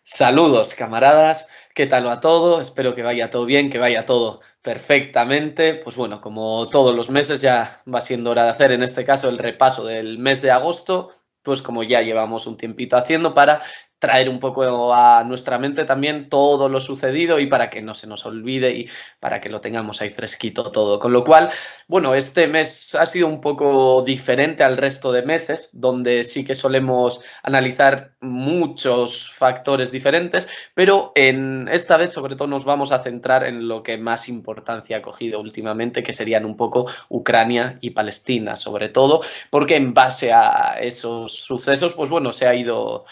Saludos, camaradas. ¿Qué tal va todo? Espero que vaya todo bien, que vaya todo perfectamente. Pues bueno, como todos los meses ya va siendo hora de hacer en este caso el repaso del mes de agosto, pues como ya llevamos un tiempito haciendo para traer un poco a nuestra mente también todo lo sucedido y para que no se nos olvide y para que lo tengamos ahí fresquito todo. Con lo cual, bueno, este mes ha sido un poco diferente al resto de meses, donde sí que solemos analizar muchos factores diferentes, pero en esta vez sobre todo nos vamos a centrar en lo que más importancia ha cogido últimamente, que serían un poco Ucrania y Palestina, sobre todo, porque en base a esos sucesos, pues bueno, se ha ido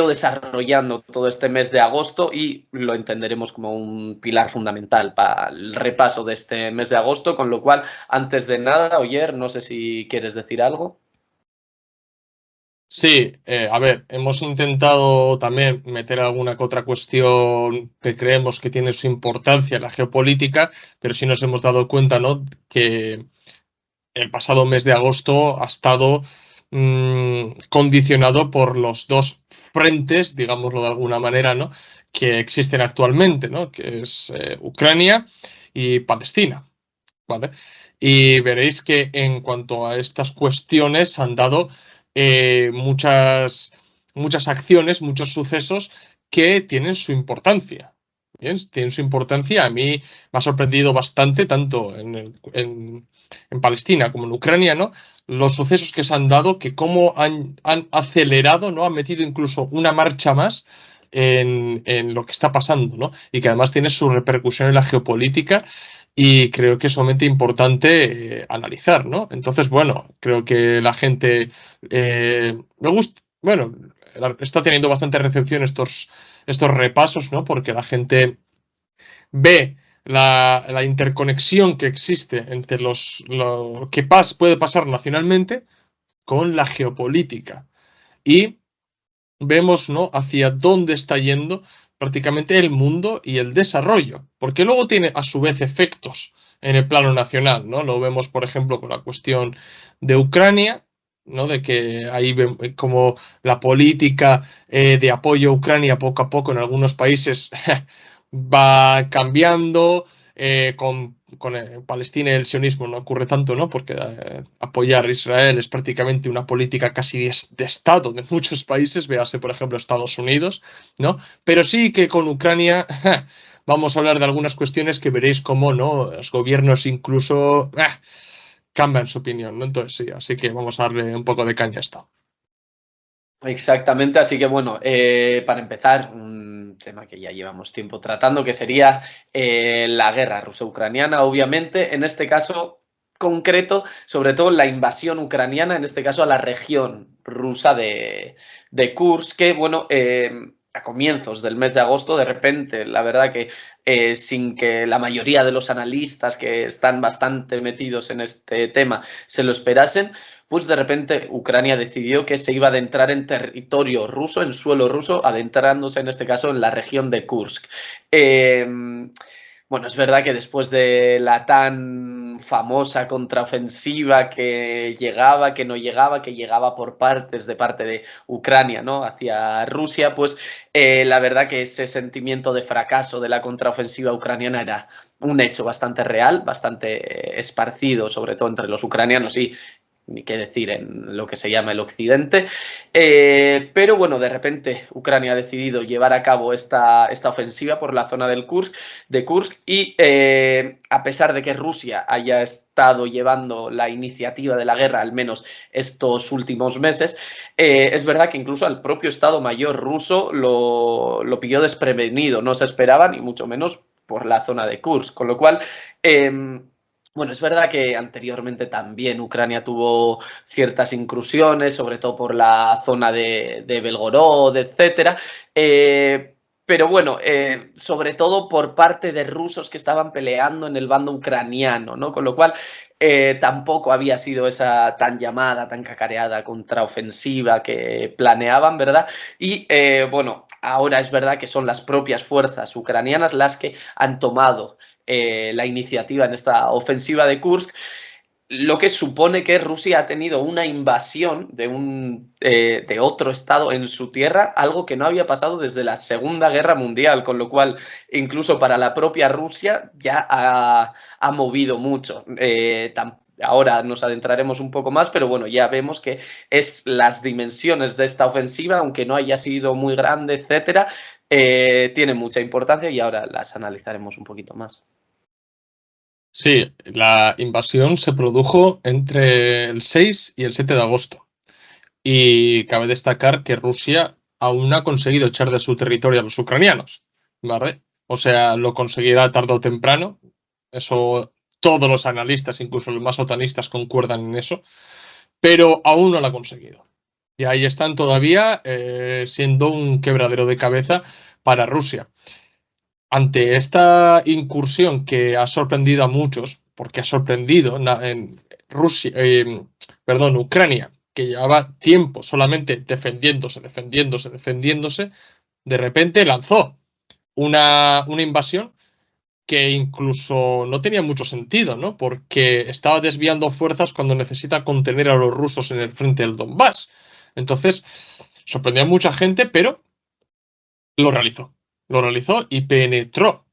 desarrollando todo este mes de agosto y lo entenderemos como un pilar fundamental para el repaso de este mes de agosto, con lo cual, antes de nada, Oyer, no sé si quieres decir algo. Sí, a ver, hemos intentado también meter alguna que otra cuestión que creemos que tiene su importancia en la geopolítica, pero sí nos hemos dado cuenta, ¿no?, que el pasado mes de agosto ha estado condicionado por los dos frentes, digámoslo de alguna manera, ¿no?, que existen actualmente, ¿no?, que es Ucrania y Palestina, ¿vale? Y veréis que en cuanto a estas cuestiones han dado muchas acciones, muchos sucesos que tienen su importancia. Bien, tienen su importancia. A mí me ha sorprendido bastante, tanto en Palestina como en Ucrania, ¿no?, los sucesos que se han dado, que cómo han acelerado, ¿no?, han metido incluso una marcha más en lo que está pasando, ¿no? Y que además tiene su repercusión en la geopolítica y creo que es sumamente importante analizar, ¿no? Entonces, bueno, creo que la gente me gusta, bueno, está teniendo bastante recepción estos repasos, ¿no? Porque la gente ve la interconexión que existe entre lo que puede pasar nacionalmente con la geopolítica. Y vemos, ¿no?, hacia dónde está yendo prácticamente el mundo y el desarrollo, porque luego tiene a su vez efectos en el plano nacional, ¿no? Lo vemos, por ejemplo, con la cuestión de Ucrania, ¿no?, de que ahí como la política de apoyo a Ucrania poco a poco en algunos países va cambiando, con Palestina y el sionismo no ocurre tanto, ¿no? Porque apoyar a Israel es prácticamente una política casi de Estado de muchos países, véase por ejemplo Estados Unidos, ¿no? Pero sí que con Ucrania vamos a hablar de algunas cuestiones que veréis cómo, ¿no?, los gobiernos incluso cambian su opinión, ¿no? Entonces sí, así que vamos a darle un poco de caña a esto. Exactamente, así que bueno, para empezar, un tema que ya llevamos tiempo tratando, que sería la guerra ruso-ucraniana, obviamente, en este caso concreto, sobre todo la invasión ucraniana, en este caso a la región rusa de Kursk, que bueno, a comienzos del mes de agosto, de repente, la verdad que sin que la mayoría de los analistas que están bastante metidos en este tema se lo esperasen, pues de repente Ucrania decidió que se iba a adentrar en territorio ruso, en suelo ruso, adentrándose en este caso en la región de Kursk. Eh, bueno, es verdad que después de la tan famosa contraofensiva que llegaba, que no llegaba, que llegaba por partes de parte de Ucrania, ¿no?, hacia Rusia, pues la verdad que ese sentimiento de fracaso de la contraofensiva ucraniana era un hecho bastante real, bastante esparcido, sobre todo entre los ucranianos y ni qué decir en lo que se llama el occidente. Pero bueno, de repente Ucrania ha decidido llevar a cabo esta ofensiva por la zona de Kursk y a pesar de que Rusia haya estado llevando la iniciativa de la guerra, al menos estos últimos meses, es verdad que incluso al propio Estado Mayor ruso lo pilló desprevenido, no se esperaba ni mucho menos por la zona de Kursk, con lo cual bueno, es verdad que anteriormente también Ucrania tuvo ciertas incursiones, sobre todo por la zona de Belgorod, etcétera. Pero bueno, sobre todo por parte de rusos que estaban peleando en el bando ucraniano, ¿no? Con lo cual tampoco había sido esa tan llamada, tan cacareada contraofensiva que planeaban, ¿verdad? Y bueno, ahora es verdad que son las propias fuerzas ucranianas las que han tomado la iniciativa en esta ofensiva de Kursk, lo que supone que Rusia ha tenido una invasión de otro estado en su tierra, algo que no había pasado desde la Segunda Guerra Mundial, con lo cual incluso para la propia Rusia ya ha movido mucho. Ahora nos adentraremos un poco más, pero bueno, ya vemos que es las dimensiones de esta ofensiva, aunque no haya sido muy grande, etcétera, tiene mucha importancia y ahora las analizaremos un poquito más. Sí, la invasión se produjo entre el 6 y el 7 de agosto. Y cabe destacar que Rusia aún no ha conseguido echar de su territorio a los ucranianos, ¿vale? O sea, lo conseguirá tarde o temprano. Eso todos los analistas, incluso los más otanistas, concuerdan en eso. Pero aún no lo ha conseguido. Y ahí están todavía siendo un quebradero de cabeza para Rusia. Ante esta incursión que ha sorprendido a muchos, porque ha sorprendido en Rusia, Ucrania, que llevaba tiempo solamente defendiéndose, de repente lanzó una invasión que incluso no tenía mucho sentido, ¿no? Porque estaba desviando fuerzas cuando necesita contener a los rusos en el frente del Donbass. Entonces, sorprendió a mucha gente, pero lo realizó. Lo realizó y penetró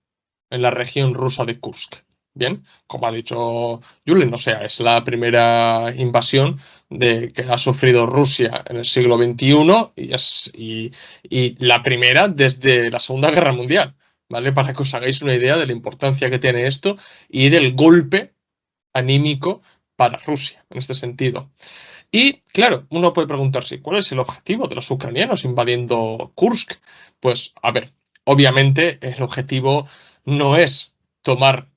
en la región rusa de Kursk. Bien, como ha dicho Julen, o sea, es la primera invasión que ha sufrido Rusia en el siglo XXI y la primera desde la Segunda Guerra Mundial, ¿vale? Para que os hagáis una idea de la importancia que tiene esto y del golpe anímico para Rusia en este sentido. Y claro, uno puede preguntarse, ¿cuál es el objetivo de los ucranianos invadiendo Kursk? Pues, a ver, obviamente el objetivo no es tomar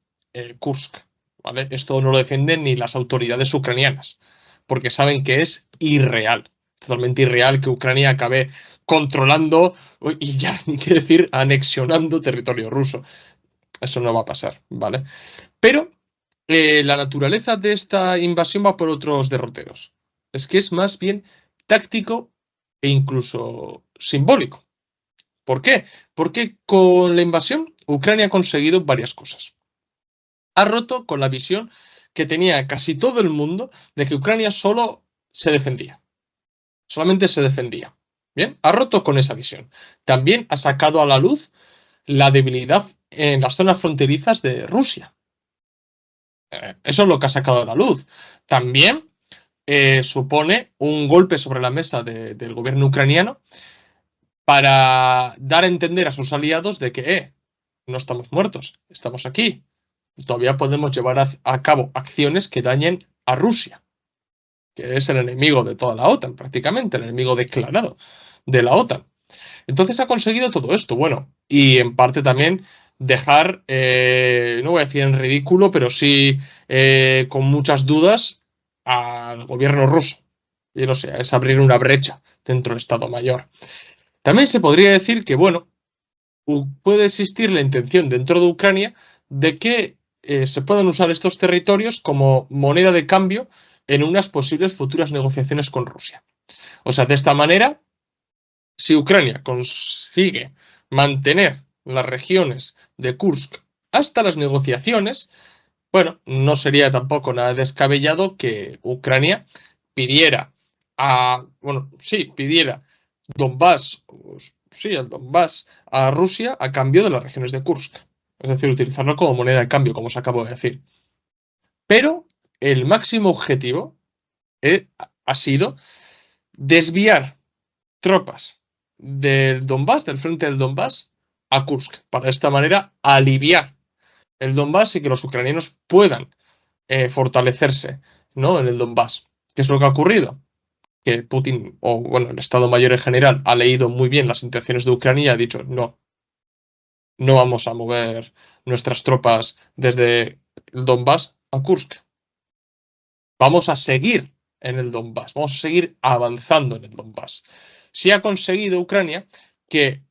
Kursk, ¿vale? Esto no lo defienden ni las autoridades ucranianas, porque saben que es irreal, totalmente irreal que Ucrania acabe controlando y ya, ni qué decir, anexionando territorio ruso. Eso no va a pasar, ¿vale? Pero la naturaleza de esta invasión va por otros derroteros. Es que es más bien táctico e incluso simbólico. ¿Por qué? Porque con la invasión Ucrania ha conseguido varias cosas. Ha roto con la visión que tenía casi todo el mundo de que Ucrania solo se defendía. Solamente se defendía. Bien, ha roto con esa visión. También ha sacado a la luz la debilidad en las zonas fronterizas de Rusia. Eso es lo que ha sacado a la luz. También supone un golpe sobre la mesa del gobierno ucraniano para dar a entender a sus aliados de que no estamos muertos, estamos aquí. Todavía podemos llevar a cabo acciones que dañen a Rusia, que es el enemigo de toda la OTAN, prácticamente, el enemigo declarado de la OTAN. Entonces ha conseguido todo esto, bueno, y en parte también dejar, no voy a decir en ridículo, pero sí con muchas dudas al gobierno ruso. Y no sé, es abrir una brecha dentro del Estado Mayor. También se podría decir que, bueno, puede existir la intención dentro de Ucrania de que se puedan usar estos territorios como moneda de cambio en unas posibles futuras negociaciones con Rusia. O sea, de esta manera, si Ucrania consigue mantener las regiones de Kursk hasta las negociaciones, bueno, no sería tampoco nada descabellado que Ucrania pidiera pidiera Donbass, sí, el Donbass a Rusia a cambio de las regiones de Kursk. Es decir, utilizarlo como moneda de cambio, como os acabo de decir. Pero el máximo objetivo ha sido desviar tropas del Donbass, del frente del Donbass, a Kursk, para de esta manera aliviar el Donbass y que los ucranianos puedan fortalecerse, ¿no?, en el Donbass. ¿Qué es lo que ha ocurrido? Que Putin, o bueno, el Estado Mayor en general, ha leído muy bien las intenciones de Ucrania y ha dicho, no vamos a mover nuestras tropas desde el Donbass a Kursk. Vamos a seguir en el Donbass, vamos a seguir avanzando en el Donbass. Sí ha conseguido Ucrania que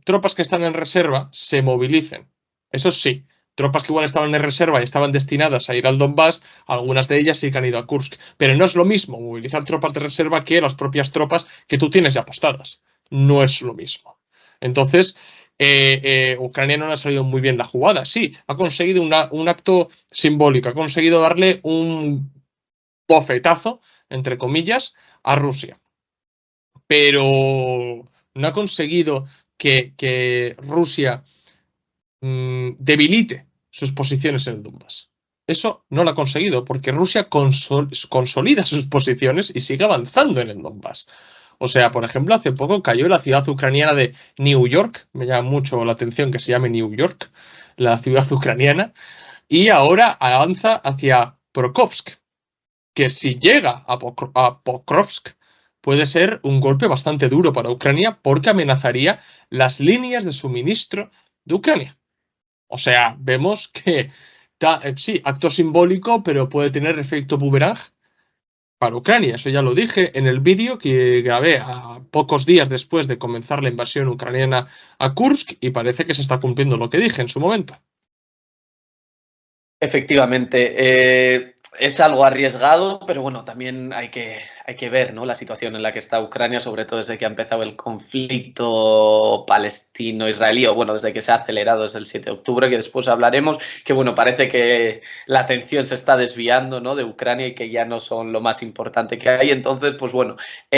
tropas que están en reserva se movilicen. Eso sí, tropas que igual estaban en reserva y estaban destinadas a ir al Donbass, algunas de ellas sí que han ido a Kursk. Pero no es lo mismo movilizar tropas de reserva que las propias tropas que tú tienes ya apostadas. No es lo mismo. Entonces, Ucrania no le ha salido muy bien la jugada. Sí, ha conseguido un acto simbólico, ha conseguido darle un bofetazo, entre comillas, a Rusia. Pero no ha conseguido que Rusia debilite sus posiciones en el Donbass. Eso no lo ha conseguido porque Rusia consolida sus posiciones y sigue avanzando en el Donbass. O sea, por ejemplo, hace poco cayó la ciudad ucraniana de New York. Me llama mucho la atención que se llame New York, la ciudad ucraniana. Y ahora avanza hacia Pokrovsk, que si llega a Pokrovsk puede ser un golpe bastante duro para Ucrania porque amenazaría las líneas de suministro de Ucrania. O sea, vemos que sí, acto simbólico, pero puede tener efecto boomerang para Ucrania. Eso ya lo dije en el vídeo que grabé a pocos días después de comenzar la invasión ucraniana a Kursk y parece que se está cumpliendo lo que dije en su momento. Efectivamente, es algo arriesgado, pero bueno, también hay que ver, ¿no?, la situación en la que está Ucrania, sobre todo desde que ha empezado el conflicto palestino-israelí, o bueno, desde que se ha acelerado desde el 7 de octubre, que después hablaremos, que bueno, parece que la atención se está desviando, ¿no?, de Ucrania y que ya no son lo más importante que hay. Entonces, pues bueno,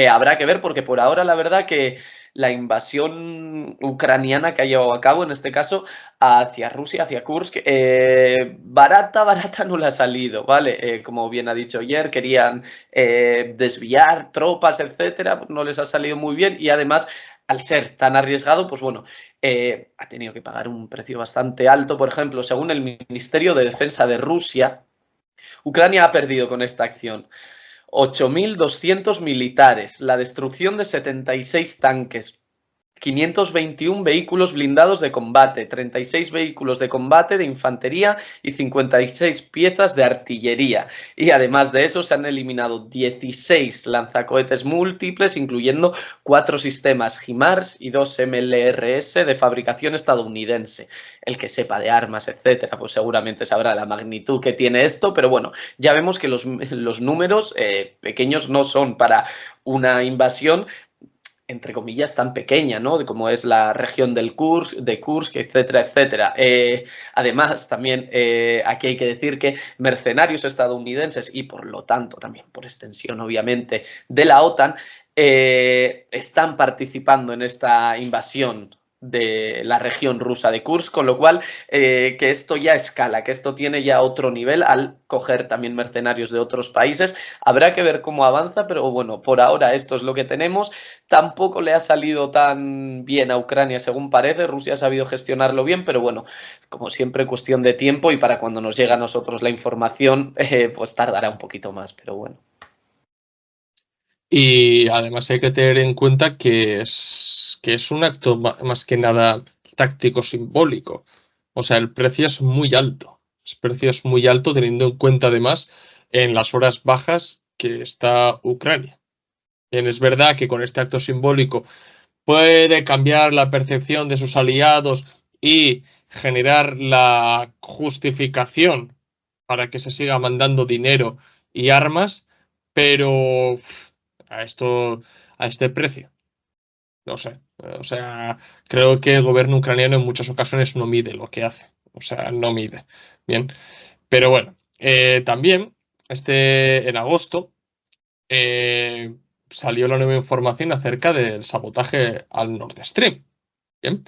habrá que ver, porque por ahora la verdad que la invasión ucraniana que ha llevado a cabo, en este caso, hacia Rusia, hacia Kursk, barata no le ha salido, ¿vale? Como bien ha dicho ayer, querían desviar tropas, etcétera, no les ha salido muy bien y además, al ser tan arriesgado, pues bueno, ha tenido que pagar un precio bastante alto. Por ejemplo, según el Ministerio de Defensa de Rusia, Ucrania ha perdido con esta acción 8.200 militares, la destrucción de 76 tanques, 521 vehículos blindados de combate, 36 vehículos de combate de infantería y 56 piezas de artillería. Y además de eso se han eliminado 16 lanzacohetes múltiples, incluyendo 4 sistemas HIMARS y 2 MLRS de fabricación estadounidense. El que sepa de armas, etcétera, pues seguramente sabrá la magnitud que tiene esto, pero bueno, ya vemos que los números pequeños no son para una invasión entre comillas, tan pequeña, ¿no?, como es la región de Kursk, etcétera, etcétera. Además, también aquí hay que decir que mercenarios estadounidenses y, por lo tanto, también por extensión, obviamente, de la OTAN, están participando en esta invasión de la región rusa de Kursk, con lo cual que esto ya escala, que esto tiene ya otro nivel al coger también mercenarios de otros países. Habrá que ver cómo avanza, pero bueno, por ahora esto es lo que tenemos. Tampoco le ha salido tan bien a Ucrania según parece, Rusia ha sabido gestionarlo bien, pero bueno, como siempre, cuestión de tiempo y para cuando nos llega a nosotros la información, pues tardará un poquito más, pero bueno. Y además hay que tener en cuenta que es un acto más que nada táctico simbólico. O sea, el precio es muy alto. El precio es muy alto teniendo en cuenta además en las horas bajas que está Ucrania. Bien, es verdad que con este acto simbólico puede cambiar la percepción de sus aliados y generar la justificación para que se siga mandando dinero y armas, pero a este precio, no sé. O sea, creo que el gobierno ucraniano en muchas ocasiones no mide lo que hace. O sea, no mide. Bien. Pero bueno, también en agosto salió la nueva información acerca del sabotaje al Nord Stream. Bien.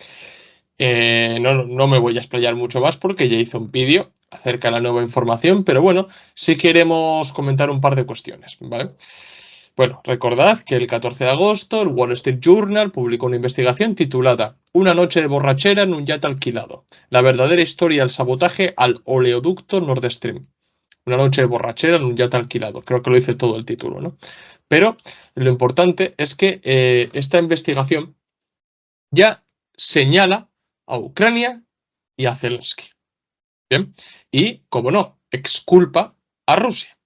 No me voy a explayar mucho más porque ya hice un vídeo acerca de la nueva información, pero bueno, sí queremos comentar un par de cuestiones, ¿vale? Bueno, recordad que el 14 de agosto el Wall Street Journal publicó una investigación titulada Una noche de borrachera en un yate alquilado. La verdadera historia del sabotaje al oleoducto Nord Stream. Una noche de borrachera en un yate alquilado. Creo que lo dice todo el título, ¿no? Pero lo importante es que esta investigación ya señala a Ucrania y a Zelensky. Bien. Y, como no, exculpa a Rusia.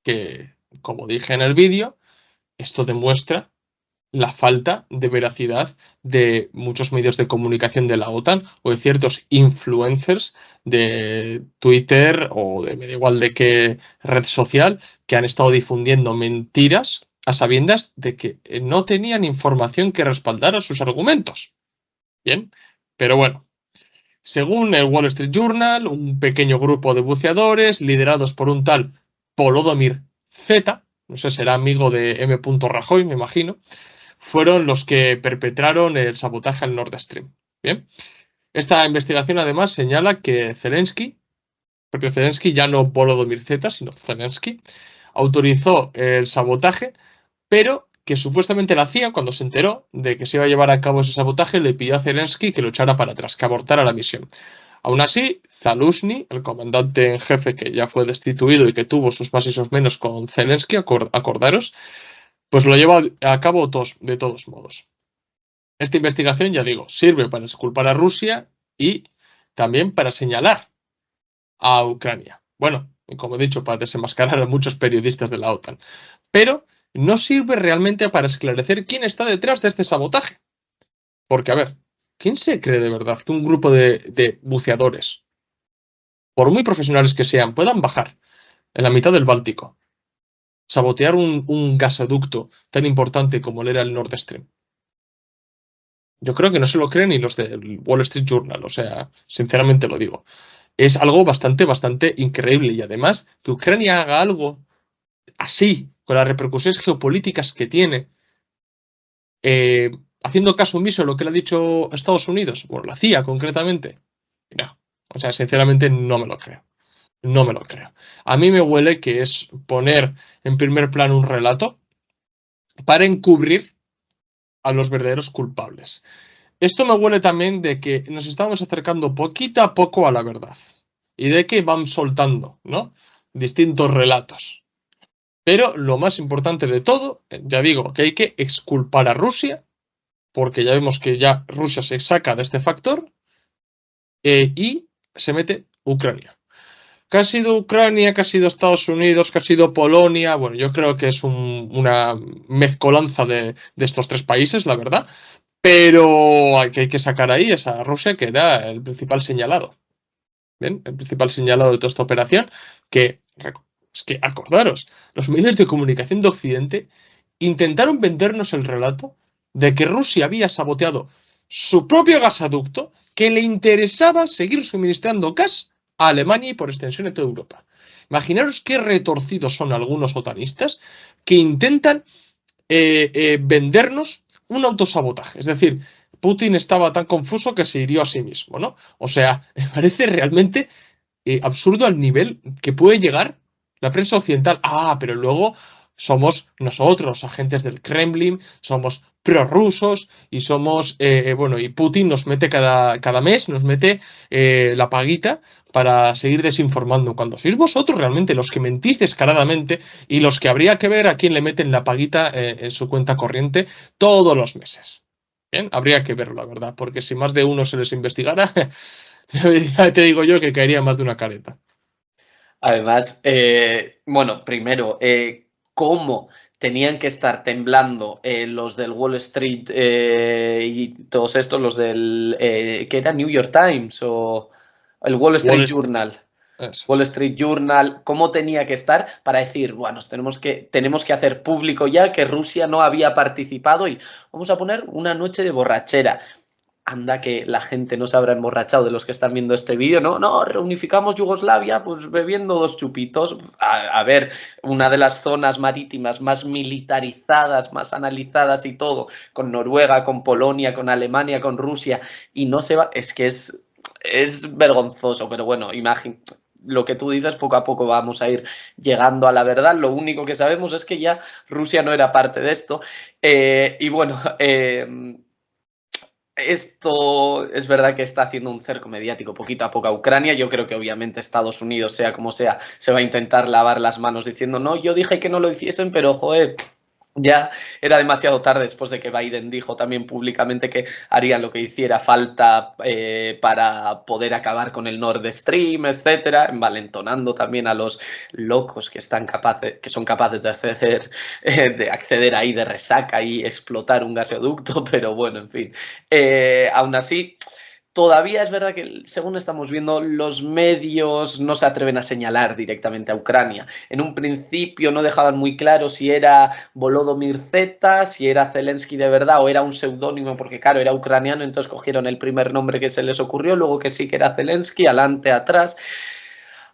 Que, como dije en el vídeo, esto demuestra la falta de veracidad de muchos medios de comunicación de la OTAN o de ciertos influencers de Twitter o de me da igual de qué red social que han estado difundiendo mentiras a sabiendas de que no tenían información que respaldara sus argumentos. Bien, Pero bueno, según el Wall Street Journal, un pequeño grupo de buceadores, liderados por un tal Polodomir Z, no sé, será amigo de M. Rajoy, me imagino, fueron los que perpetraron el sabotaje al Nord Stream. Bien, esta investigación además señala que Zelensky, propio Zelensky, ya no Volodymyr Z, sino Zelensky, autorizó el sabotaje, pero que supuestamente la CIA, cuando se enteró de que se iba a llevar a cabo ese sabotaje, le pidió a Zelensky que lo echara para atrás, que abortara la misión. Aún así, Zaluzny, el comandante en jefe que ya fue destituido y que tuvo sus más y sus menos con Zelensky, acordaros, pues lo lleva a cabo de todos modos. Esta investigación, ya digo, sirve para exculpar a Rusia y también para señalar a Ucrania. Bueno, como he dicho, para desenmascarar a muchos periodistas de la OTAN. Pero no sirve realmente para esclarecer quién está detrás de este sabotaje. Porque, a ver, ¿quién se cree de verdad que un grupo de buceadores, por muy profesionales que sean, puedan bajar en la mitad del Báltico, sabotear un gasoducto tan importante como era el Nord Stream? Yo creo que no se lo creen ni los del Wall Street Journal, o sea, sinceramente lo digo. Es algo bastante increíble y además que Ucrania haga algo así, con las repercusiones geopolíticas que tiene, eh, haciendo caso omiso a lo que le ha dicho Estados Unidos, bueno, la CIA concretamente. Mira, o sea, sinceramente no me lo creo. No me lo creo. A mí me huele que es poner en primer plano un relato para encubrir a los verdaderos culpables. Esto me huele también de que nos estamos acercando poquito a poco a la verdad y de que van soltando, ¿no?, distintos relatos. Pero lo más importante de todo, ya digo, que hay que exculpar a Rusia, porque ya vemos que ya Rusia se saca de este factor y se mete Ucrania. ¿Qué ha sido Ucrania? ¿Qué ha sido Estados Unidos? ¿Qué ha sido Polonia? Bueno, yo creo que es una mezcolanza de estos tres países, la verdad. Pero hay que sacar ahí es a Rusia, que era el principal señalado. Bien, el principal señalado de toda esta operación, que es que acordaros, los medios de comunicación de Occidente intentaron vendernos el relato de que Rusia había saboteado su propio gasoducto, que le interesaba seguir suministrando gas a Alemania y por extensión a toda Europa. Imaginaros qué retorcidos son algunos otanistas que intentan vendernos un autosabotaje. Es decir, Putin estaba tan confuso que se hirió a sí mismo, ¿no? O sea, me parece realmente absurdo al nivel que puede llegar la prensa occidental. Ah, pero luego somos nosotros, agentes del Kremlin, somos prorrusos y somos, bueno, y Putin nos mete cada mes, nos mete la paguita para seguir desinformando, cuando sois vosotros realmente los que mentís descaradamente y los que habría que ver a quién le meten la paguita en su cuenta corriente todos los meses. Bien, habría que verlo, la verdad, porque si más de uno se les investigara, ya te digo yo que caería más de una careta. Además, bueno, primero, ¿cómo tenían que estar temblando los del Wall Street y todos estos, los del, ¿qué era? New York Times o el Wall Street Journal? Eso Wall es. Street Journal, cómo tenía que estar para decir, bueno, tenemos que hacer público ya que Rusia no había participado y vamos a poner una noche de borrachera. Anda que la gente no se habrá emborrachado de los que están viendo este vídeo, ¿no? No, reunificamos Yugoslavia, pues bebiendo 2 chupitos. A ver, una de las zonas marítimas más militarizadas, más analizadas y todo, con Noruega, con Polonia, con Alemania, con Rusia, y no se va, es que es vergonzoso, pero bueno, lo que tú dices, poco a poco vamos a ir llegando a la verdad. Lo único que sabemos es que ya Rusia no era parte de esto. Y bueno, esto es verdad que está haciendo un cerco mediático poquito a poco a Ucrania. Yo creo que obviamente Estados Unidos, sea como sea, se va a intentar lavar las manos diciendo, no, yo dije que no lo hiciesen, pero joder, ya era demasiado tarde después de que Biden dijo también públicamente que harían lo que hiciera falta para poder acabar con el Nord Stream, etcétera, envalentonando también a los locos que son capaces de acceder ahí de resaca y explotar un gasoducto, pero bueno, en fin. Aún así, Todavía es verdad que, según estamos viendo, los medios no se atreven a señalar directamente a Ucrania. En un principio no dejaban muy claro si era Volodymyr Z, si era Zelensky de verdad o era un seudónimo, porque claro, era ucraniano, entonces cogieron el primer nombre que se les ocurrió, luego que sí que era Zelensky, adelante, atrás.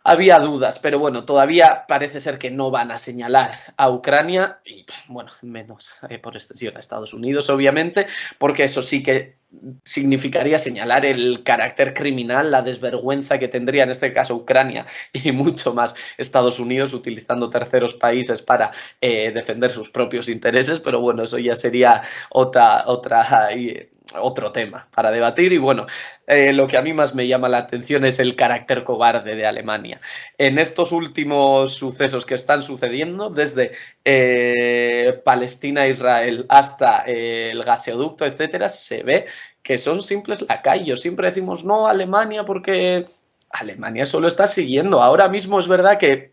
Había dudas, pero bueno, todavía parece ser que no van a señalar a Ucrania y, bueno, menos por extensión a Estados Unidos, obviamente, porque eso sí que significaría señalar el carácter criminal, la desvergüenza que tendría en este caso Ucrania y mucho más Estados Unidos utilizando terceros países para defender sus propios intereses, pero bueno, eso ya sería otro tema para debatir y bueno, lo que a mí más me llama la atención es el carácter cobarde de Alemania. En estos últimos sucesos que están sucediendo, desde Palestina-Israel hasta el gasoducto, etcétera, se ve que son simples lacayos. Siempre decimos no Alemania porque Alemania solo está siguiendo. Ahora mismo es verdad que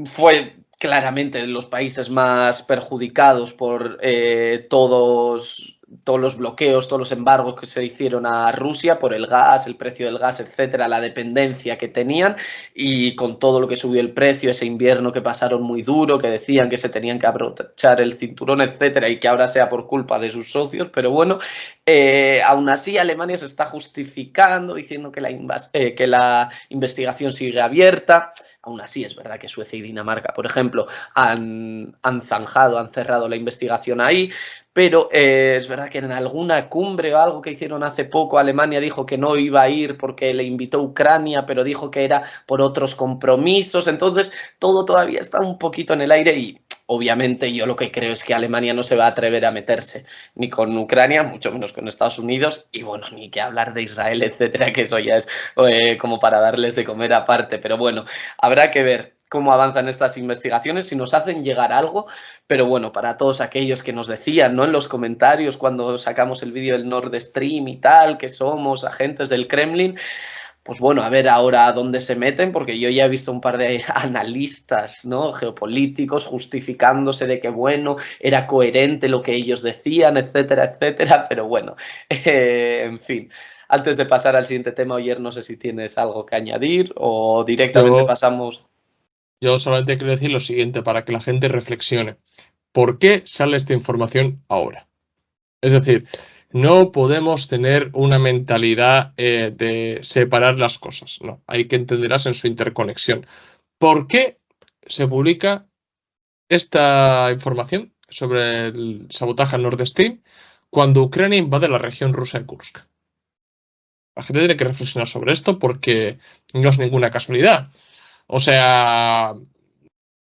fue claramente los países más perjudicados por todos los bloqueos, todos los embargos que se hicieron a Rusia por el gas, el precio del gas, etcétera, la dependencia que tenían y con todo lo que subió el precio, ese invierno que pasaron muy duro, que decían que se tenían que abrochar el cinturón, etcétera, y que ahora sea por culpa de sus socios, pero bueno, aún así Alemania se está justificando diciendo que la investigación sigue abierta. Aún así, es verdad que Suecia y Dinamarca, por ejemplo, han cerrado la investigación ahí, pero es verdad que en alguna cumbre o algo que hicieron hace poco, Alemania dijo que no iba a ir porque le invitó Ucrania, pero dijo que era por otros compromisos. Entonces, todo todavía está un poquito en el aire y obviamente yo lo que creo es que Alemania no se va a atrever a meterse ni con Ucrania, mucho menos con Estados Unidos, y bueno, ni que hablar de Israel, etcétera, que eso ya es como para darles de comer aparte. Pero bueno, habrá que ver cómo avanzan estas investigaciones, si nos hacen llegar algo, pero bueno, para todos aquellos que nos decían, ¿no?, en los comentarios cuando sacamos el vídeo del Nord Stream y tal, que somos agentes del Kremlin, pues bueno, a ver ahora dónde se meten, porque yo ya he visto un par de analistas, ¿no?, geopolíticos justificándose de que, bueno, era coherente lo que ellos decían, etcétera, etcétera, pero bueno, en fin. Antes de pasar al siguiente tema, Oyer, no sé si tienes algo que añadir o directamente pasamos. Yo solamente quiero decir lo siguiente para que la gente reflexione. ¿Por qué sale esta información ahora? Es decir, no podemos tener una mentalidad de separar las cosas. No, hay que entenderlas en su interconexión. ¿Por qué se publica esta información sobre el sabotaje al Nord Stream cuando Ucrania invade la región rusa de Kursk? La gente tiene que reflexionar sobre esto porque no es ninguna casualidad. O sea,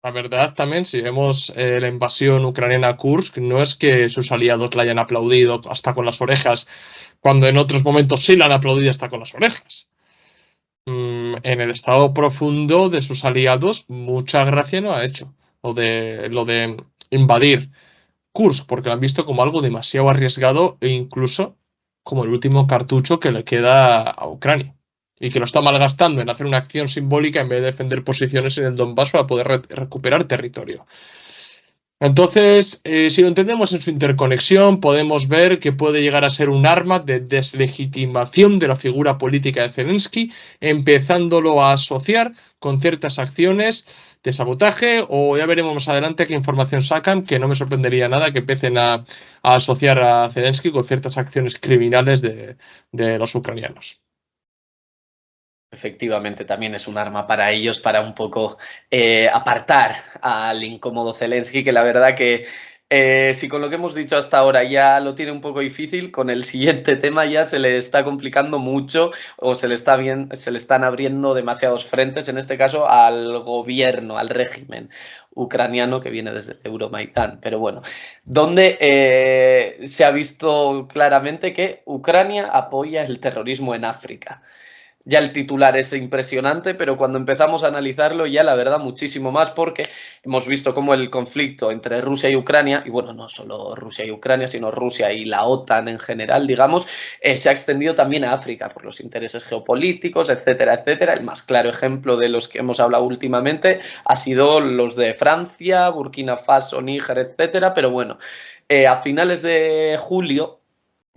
la verdad también, si vemos la invasión ucraniana a Kursk, no es que sus aliados la hayan aplaudido hasta con las orejas, cuando en otros momentos sí la han aplaudido hasta con las orejas. En el estado profundo de sus aliados, mucha gracia no ha hecho lo de invadir Kursk, porque lo han visto como algo demasiado arriesgado e incluso como el último cartucho que le queda a Ucrania. Y que lo está malgastando en hacer una acción simbólica en vez de defender posiciones en el Donbass para poder recuperar territorio. Entonces, si lo entendemos en su interconexión, podemos ver que puede llegar a ser un arma de deslegitimación de la figura política de Zelensky, empezándolo a asociar con ciertas acciones de sabotaje, o ya veremos más adelante qué información sacan, que no me sorprendería nada que empiecen a asociar a Zelensky con ciertas acciones criminales de los ucranianos. Efectivamente, también es un arma para ellos, para un poco apartar al incómodo Zelensky, que la verdad que si con lo que hemos dicho hasta ahora ya lo tiene un poco difícil, con el siguiente tema ya se le está complicando mucho o se le están abriendo demasiados frentes, en este caso al gobierno, al régimen ucraniano que viene desde Euromaidán. Pero bueno, donde se ha visto claramente que Ucrania apoya el terrorismo en África. Ya el titular es impresionante, pero cuando empezamos a analizarlo ya la verdad muchísimo más, porque hemos visto cómo el conflicto entre Rusia y Ucrania, y bueno, no solo Rusia y Ucrania, sino Rusia y la OTAN en general, digamos, se ha extendido también a África por los intereses geopolíticos, etcétera, etcétera. El más claro ejemplo de los que hemos hablado últimamente ha sido los de Francia, Burkina Faso, Níger, etcétera, pero bueno, a finales de julio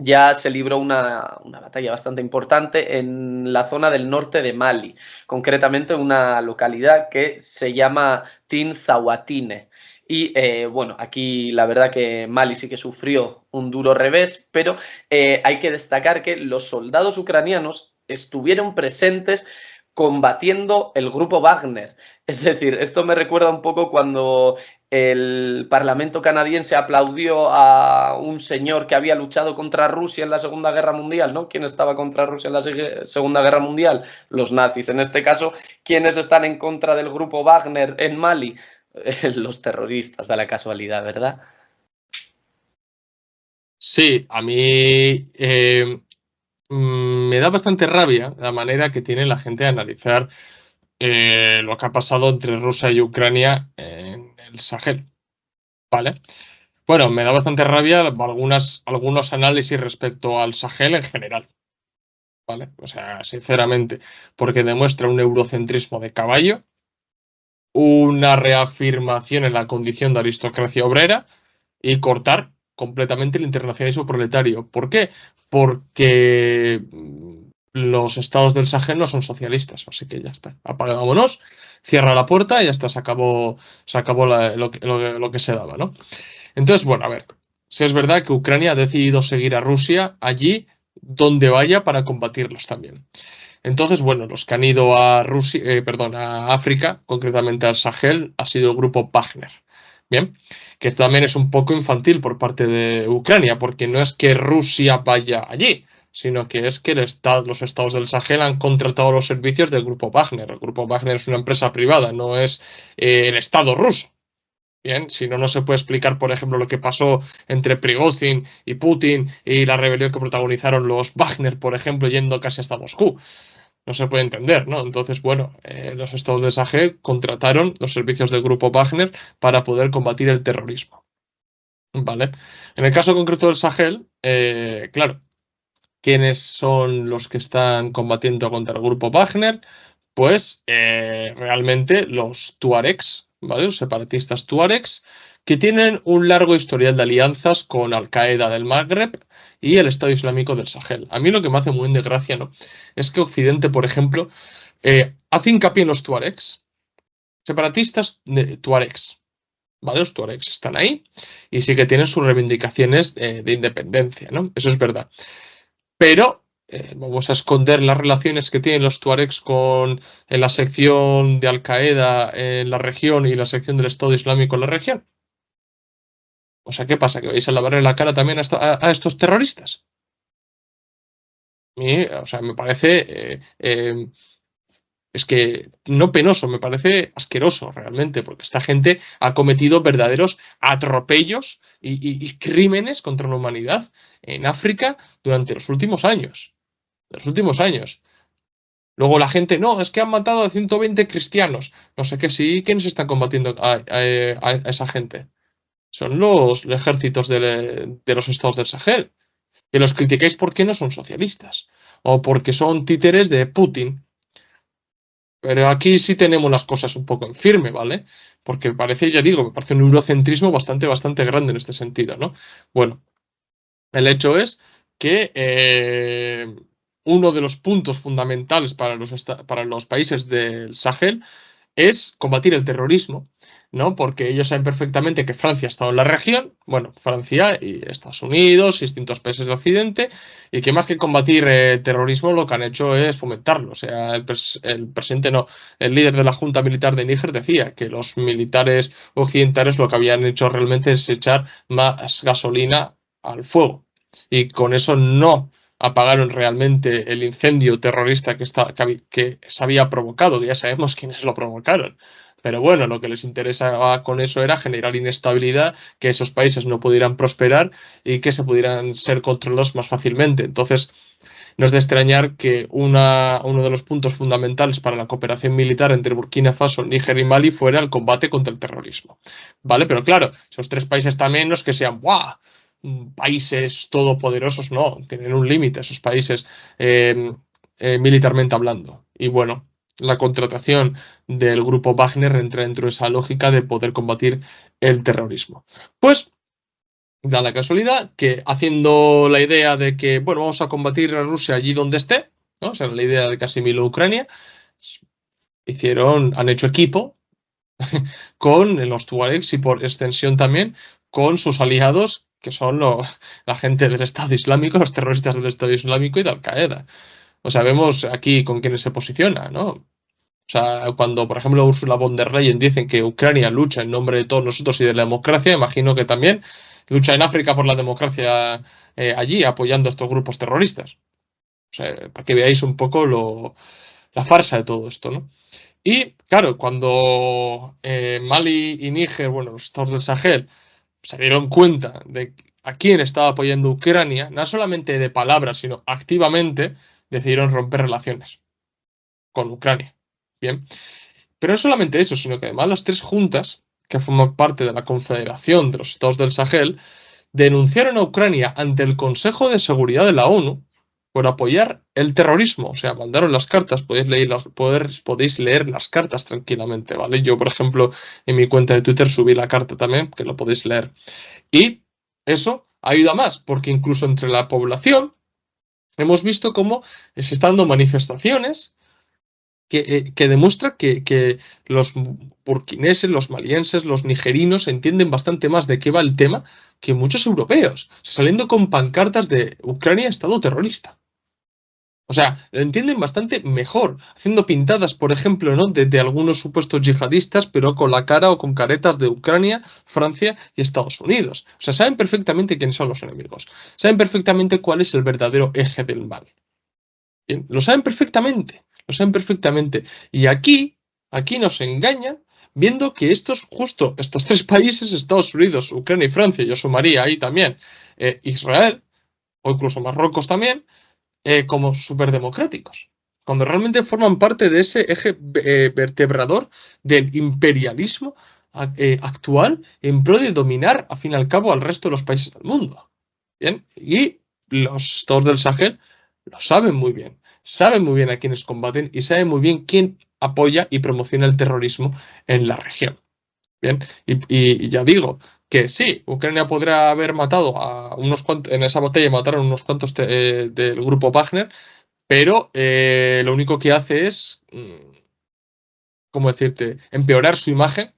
ya se libró una batalla bastante importante en la zona del norte de Mali, concretamente una localidad que se llama Tinzawatine. Y bueno, aquí la verdad que Mali sí que sufrió un duro revés, pero hay que destacar que los soldados ucranianos estuvieron presentes combatiendo el grupo Wagner. Es decir, esto me recuerda un poco cuando el Parlamento canadiense aplaudió a un señor que había luchado contra Rusia en la Segunda Guerra Mundial, ¿no? ¿Quién estaba contra Rusia en la Segunda Guerra Mundial? Los nazis. En este caso, ¿quiénes están en contra del grupo Wagner en Mali? Los terroristas, da la casualidad, ¿verdad? Sí, a mí me da bastante rabia la manera que tiene la gente de analizar lo que ha pasado entre Rusia y Ucrania en el Sahel, ¿vale? Bueno, me da bastante rabia algunos análisis respecto al Sahel en general, ¿vale? O sea, sinceramente, porque demuestra un eurocentrismo de caballo, una reafirmación en la condición de aristocracia obrera y cortar completamente el internacionalismo proletario. ¿Por qué? Porque los estados del Sahel no son socialistas, así que ya está. Apagámonos, cierra la puerta y ya está, se acabó lo que se daba, ¿no? Entonces, bueno, a ver, si es verdad que Ucrania ha decidido seguir a Rusia allí donde vaya para combatirlos también. Entonces, bueno, los que han ido a Rusia, a África, concretamente al Sahel, ha sido el grupo Wagner. Bien, que esto también es un poco infantil por parte de Ucrania, porque no es que Rusia vaya allí, sino que es que los estados del Sahel han contratado los servicios del grupo Wagner. El grupo Wagner es una empresa privada, no es el Estado ruso. Bien, si no, no se puede explicar, por ejemplo, lo que pasó entre Prigozhin y Putin y la rebelión que protagonizaron los Wagner, por ejemplo, yendo casi hasta Moscú. No se puede entender, ¿no? Entonces, bueno, los estados de Sahel contrataron los servicios del grupo Wagner para poder combatir el terrorismo. ¿Vale? En el caso concreto del Sahel, claro, ¿quiénes son los que están combatiendo contra el grupo Wagner? Pues realmente los tuaregs, ¿vale? Los separatistas tuaregs, que tienen un largo historial de alianzas con Al-Qaeda del Magreb y el Estado Islámico del Sahel. A mí lo que me hace muy de gracia, ¿no? Es que Occidente, por ejemplo, hace hincapié en los tuaregs, separatistas de tuaregs, ¿vale? Los tuaregs están ahí y sí que tienen sus reivindicaciones de independencia, ¿no? Eso es verdad. Pero vamos a esconder las relaciones que tienen los tuaregs con la sección de Al-Qaeda en la región y la sección del Estado Islámico en la región. O sea, ¿qué pasa? ¿Que vais a lavarle la cara también a estos terroristas? A mí, o sea, me parece es que no penoso, me parece asqueroso realmente, porque esta gente ha cometido verdaderos atropellos y crímenes contra la humanidad en África durante los últimos años. Los últimos años. Luego la gente, no, es que han matado a 120 cristianos. No sé qué, sí, ¿quiénes están combatiendo a esa gente? Son los ejércitos de los estados del Sahel. Que los criticáis porque no son socialistas. O porque son títeres de Putin. Pero aquí sí tenemos las cosas un poco en firme, ¿vale? Porque me parece, ya digo, me parece un eurocentrismo bastante grande en este sentido, ¿no? Bueno, el hecho es que uno de los puntos fundamentales para los países del Sahel es combatir el terrorismo, ¿no? Porque ellos saben perfectamente que Francia ha estado en la región, bueno, Francia y Estados Unidos y distintos países de Occidente, y que más que combatir el terrorismo lo que han hecho es fomentarlo. O sea, el presidente no, el líder de la Junta Militar de Níger decía que los militares occidentales lo que habían hecho realmente es echar más gasolina al fuego. Y con eso no apagaron realmente el incendio terrorista que se había provocado, que ya sabemos quiénes lo provocaron. Pero bueno, lo que les interesaba con eso era generar inestabilidad, que esos países no pudieran prosperar y que se pudieran ser controlados más fácilmente. Entonces, no es de extrañar que uno de los puntos fundamentales para la cooperación militar entre Burkina Faso, Níger y Mali fuera el combate contra el terrorismo. ¿Vale? Pero claro, esos tres países también no es que sean ¡buah! Países todopoderosos, no, tienen un límite esos países militarmente hablando. Y bueno, la contratación del grupo Wagner entra dentro de esa lógica de poder combatir el terrorismo. Pues Da la casualidad que haciendo la idea de que, bueno, vamos a combatir a Rusia allí donde esté, ¿no? O sea, la idea de casi mil Ucrania, han hecho equipo con los tuaregs y por extensión también con sus aliados, que son la gente del Estado Islámico, los terroristas del Estado Islámico y de Al-Qaeda. O sea, vemos aquí con quiénes se posiciona, ¿no? O sea, cuando, por ejemplo, Ursula von der Leyen dice que Ucrania lucha en nombre de todos nosotros y de la democracia, imagino que también lucha en África por la democracia allí, apoyando a estos grupos terroristas. O sea, para que veáis un poco la farsa de todo esto, ¿no? Y, claro, cuando Mali y Níger, bueno, los estados del Sahel, se dieron cuenta de a quién estaba apoyando Ucrania, no solamente de palabras, sino activamente, decidieron romper relaciones con Ucrania. Bien. Pero no solamente eso, sino que además las tres juntas, que forman parte de la Confederación de los Estados del Sahel, denunciaron a Ucrania ante el Consejo de Seguridad de la ONU por apoyar el terrorismo. O sea, mandaron las cartas, podéis leer las cartas tranquilamente, ¿vale? Yo, por ejemplo, en mi cuenta de Twitter subí la carta también, que lo podéis leer. Y eso ayuda más, porque incluso entre la población hemos visto cómo se están dando manifestaciones que demuestra que los burkineses, los malienses, los nigerinos entienden bastante más de qué va el tema que muchos europeos, saliendo con pancartas de Ucrania Estado terrorista. O sea, lo entienden bastante mejor, haciendo pintadas, por ejemplo, ¿no? de algunos supuestos yihadistas, pero con la cara o con caretas de Ucrania, Francia y Estados Unidos. O sea, saben perfectamente quiénes son los enemigos. Saben perfectamente cuál es el verdadero eje del mal. Bien, lo saben perfectamente, lo saben perfectamente. Y aquí nos engañan viendo que estos tres países, Estados Unidos, Ucrania y Francia, yo sumaría ahí también Israel, o incluso Marruecos también, como superdemocráticos, cuando realmente forman parte de ese eje vertebrador del imperialismo actual en pro de dominar, al fin y al cabo, al resto de los países del mundo. Bien, y los estados del Sahel lo saben muy bien a quiénes combaten y saben muy bien quién apoya y promociona el terrorismo en la región. Bien, y ya digo que sí, Ucrania podría haber matado a unos cuantos, en esa batalla mataron unos cuantos del grupo Wagner, pero lo único que hace es, ¿cómo decirte?, empeorar su imagen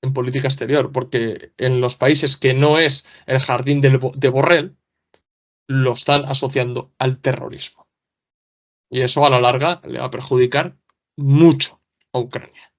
en política exterior, porque en los países que no es el jardín de Borrell, lo están asociando al terrorismo. Y eso a la larga le va a perjudicar mucho a Ucrania.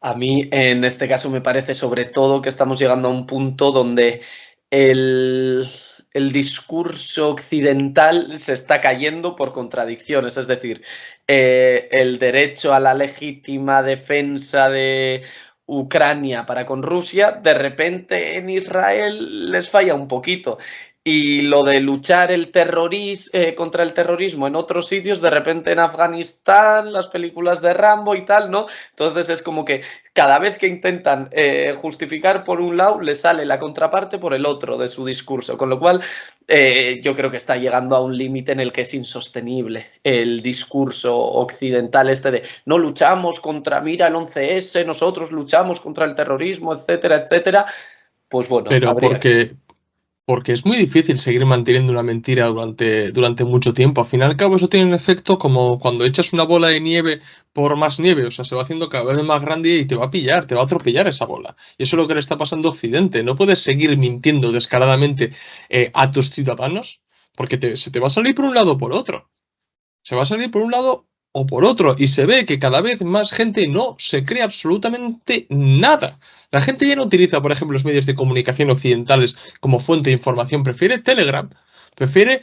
A mí, en este caso, me parece sobre todo que estamos llegando a un punto donde el discurso occidental se está cayendo por contradicciones. Es decir, el derecho a la legítima defensa de Ucrania para con Rusia, de repente en Israel les falla un poquito. Y lo de luchar contra el terrorismo en otros sitios, de repente en Afganistán, las películas de Rambo y tal, ¿no? Entonces es como que cada vez que intentan justificar por un lado, le sale la contraparte por el otro de su discurso. Con lo cual, yo creo que está llegando a un límite en el que es insostenible el discurso occidental este de no luchamos contra, mira el 11S, nosotros luchamos contra el terrorismo, etcétera, etcétera. Pues bueno, Pero habría que... porque es muy difícil seguir manteniendo una mentira durante mucho tiempo. Al fin y al cabo, eso tiene un efecto como cuando echas una bola de nieve por más nieve, o sea, se va haciendo cada vez más grande y te va a pillar, te va a atropellar esa bola. Y eso es lo que le está pasando a Occidente. No puedes seguir mintiendo descaradamente a tus ciudadanos, porque se te va a salir por un lado o por otro. Se va a salir por un lado o por otro. Y se ve que cada vez más gente no se cree absolutamente nada. La gente ya no utiliza, por ejemplo, los medios de comunicación occidentales como fuente de información. Prefiere Telegram, prefiere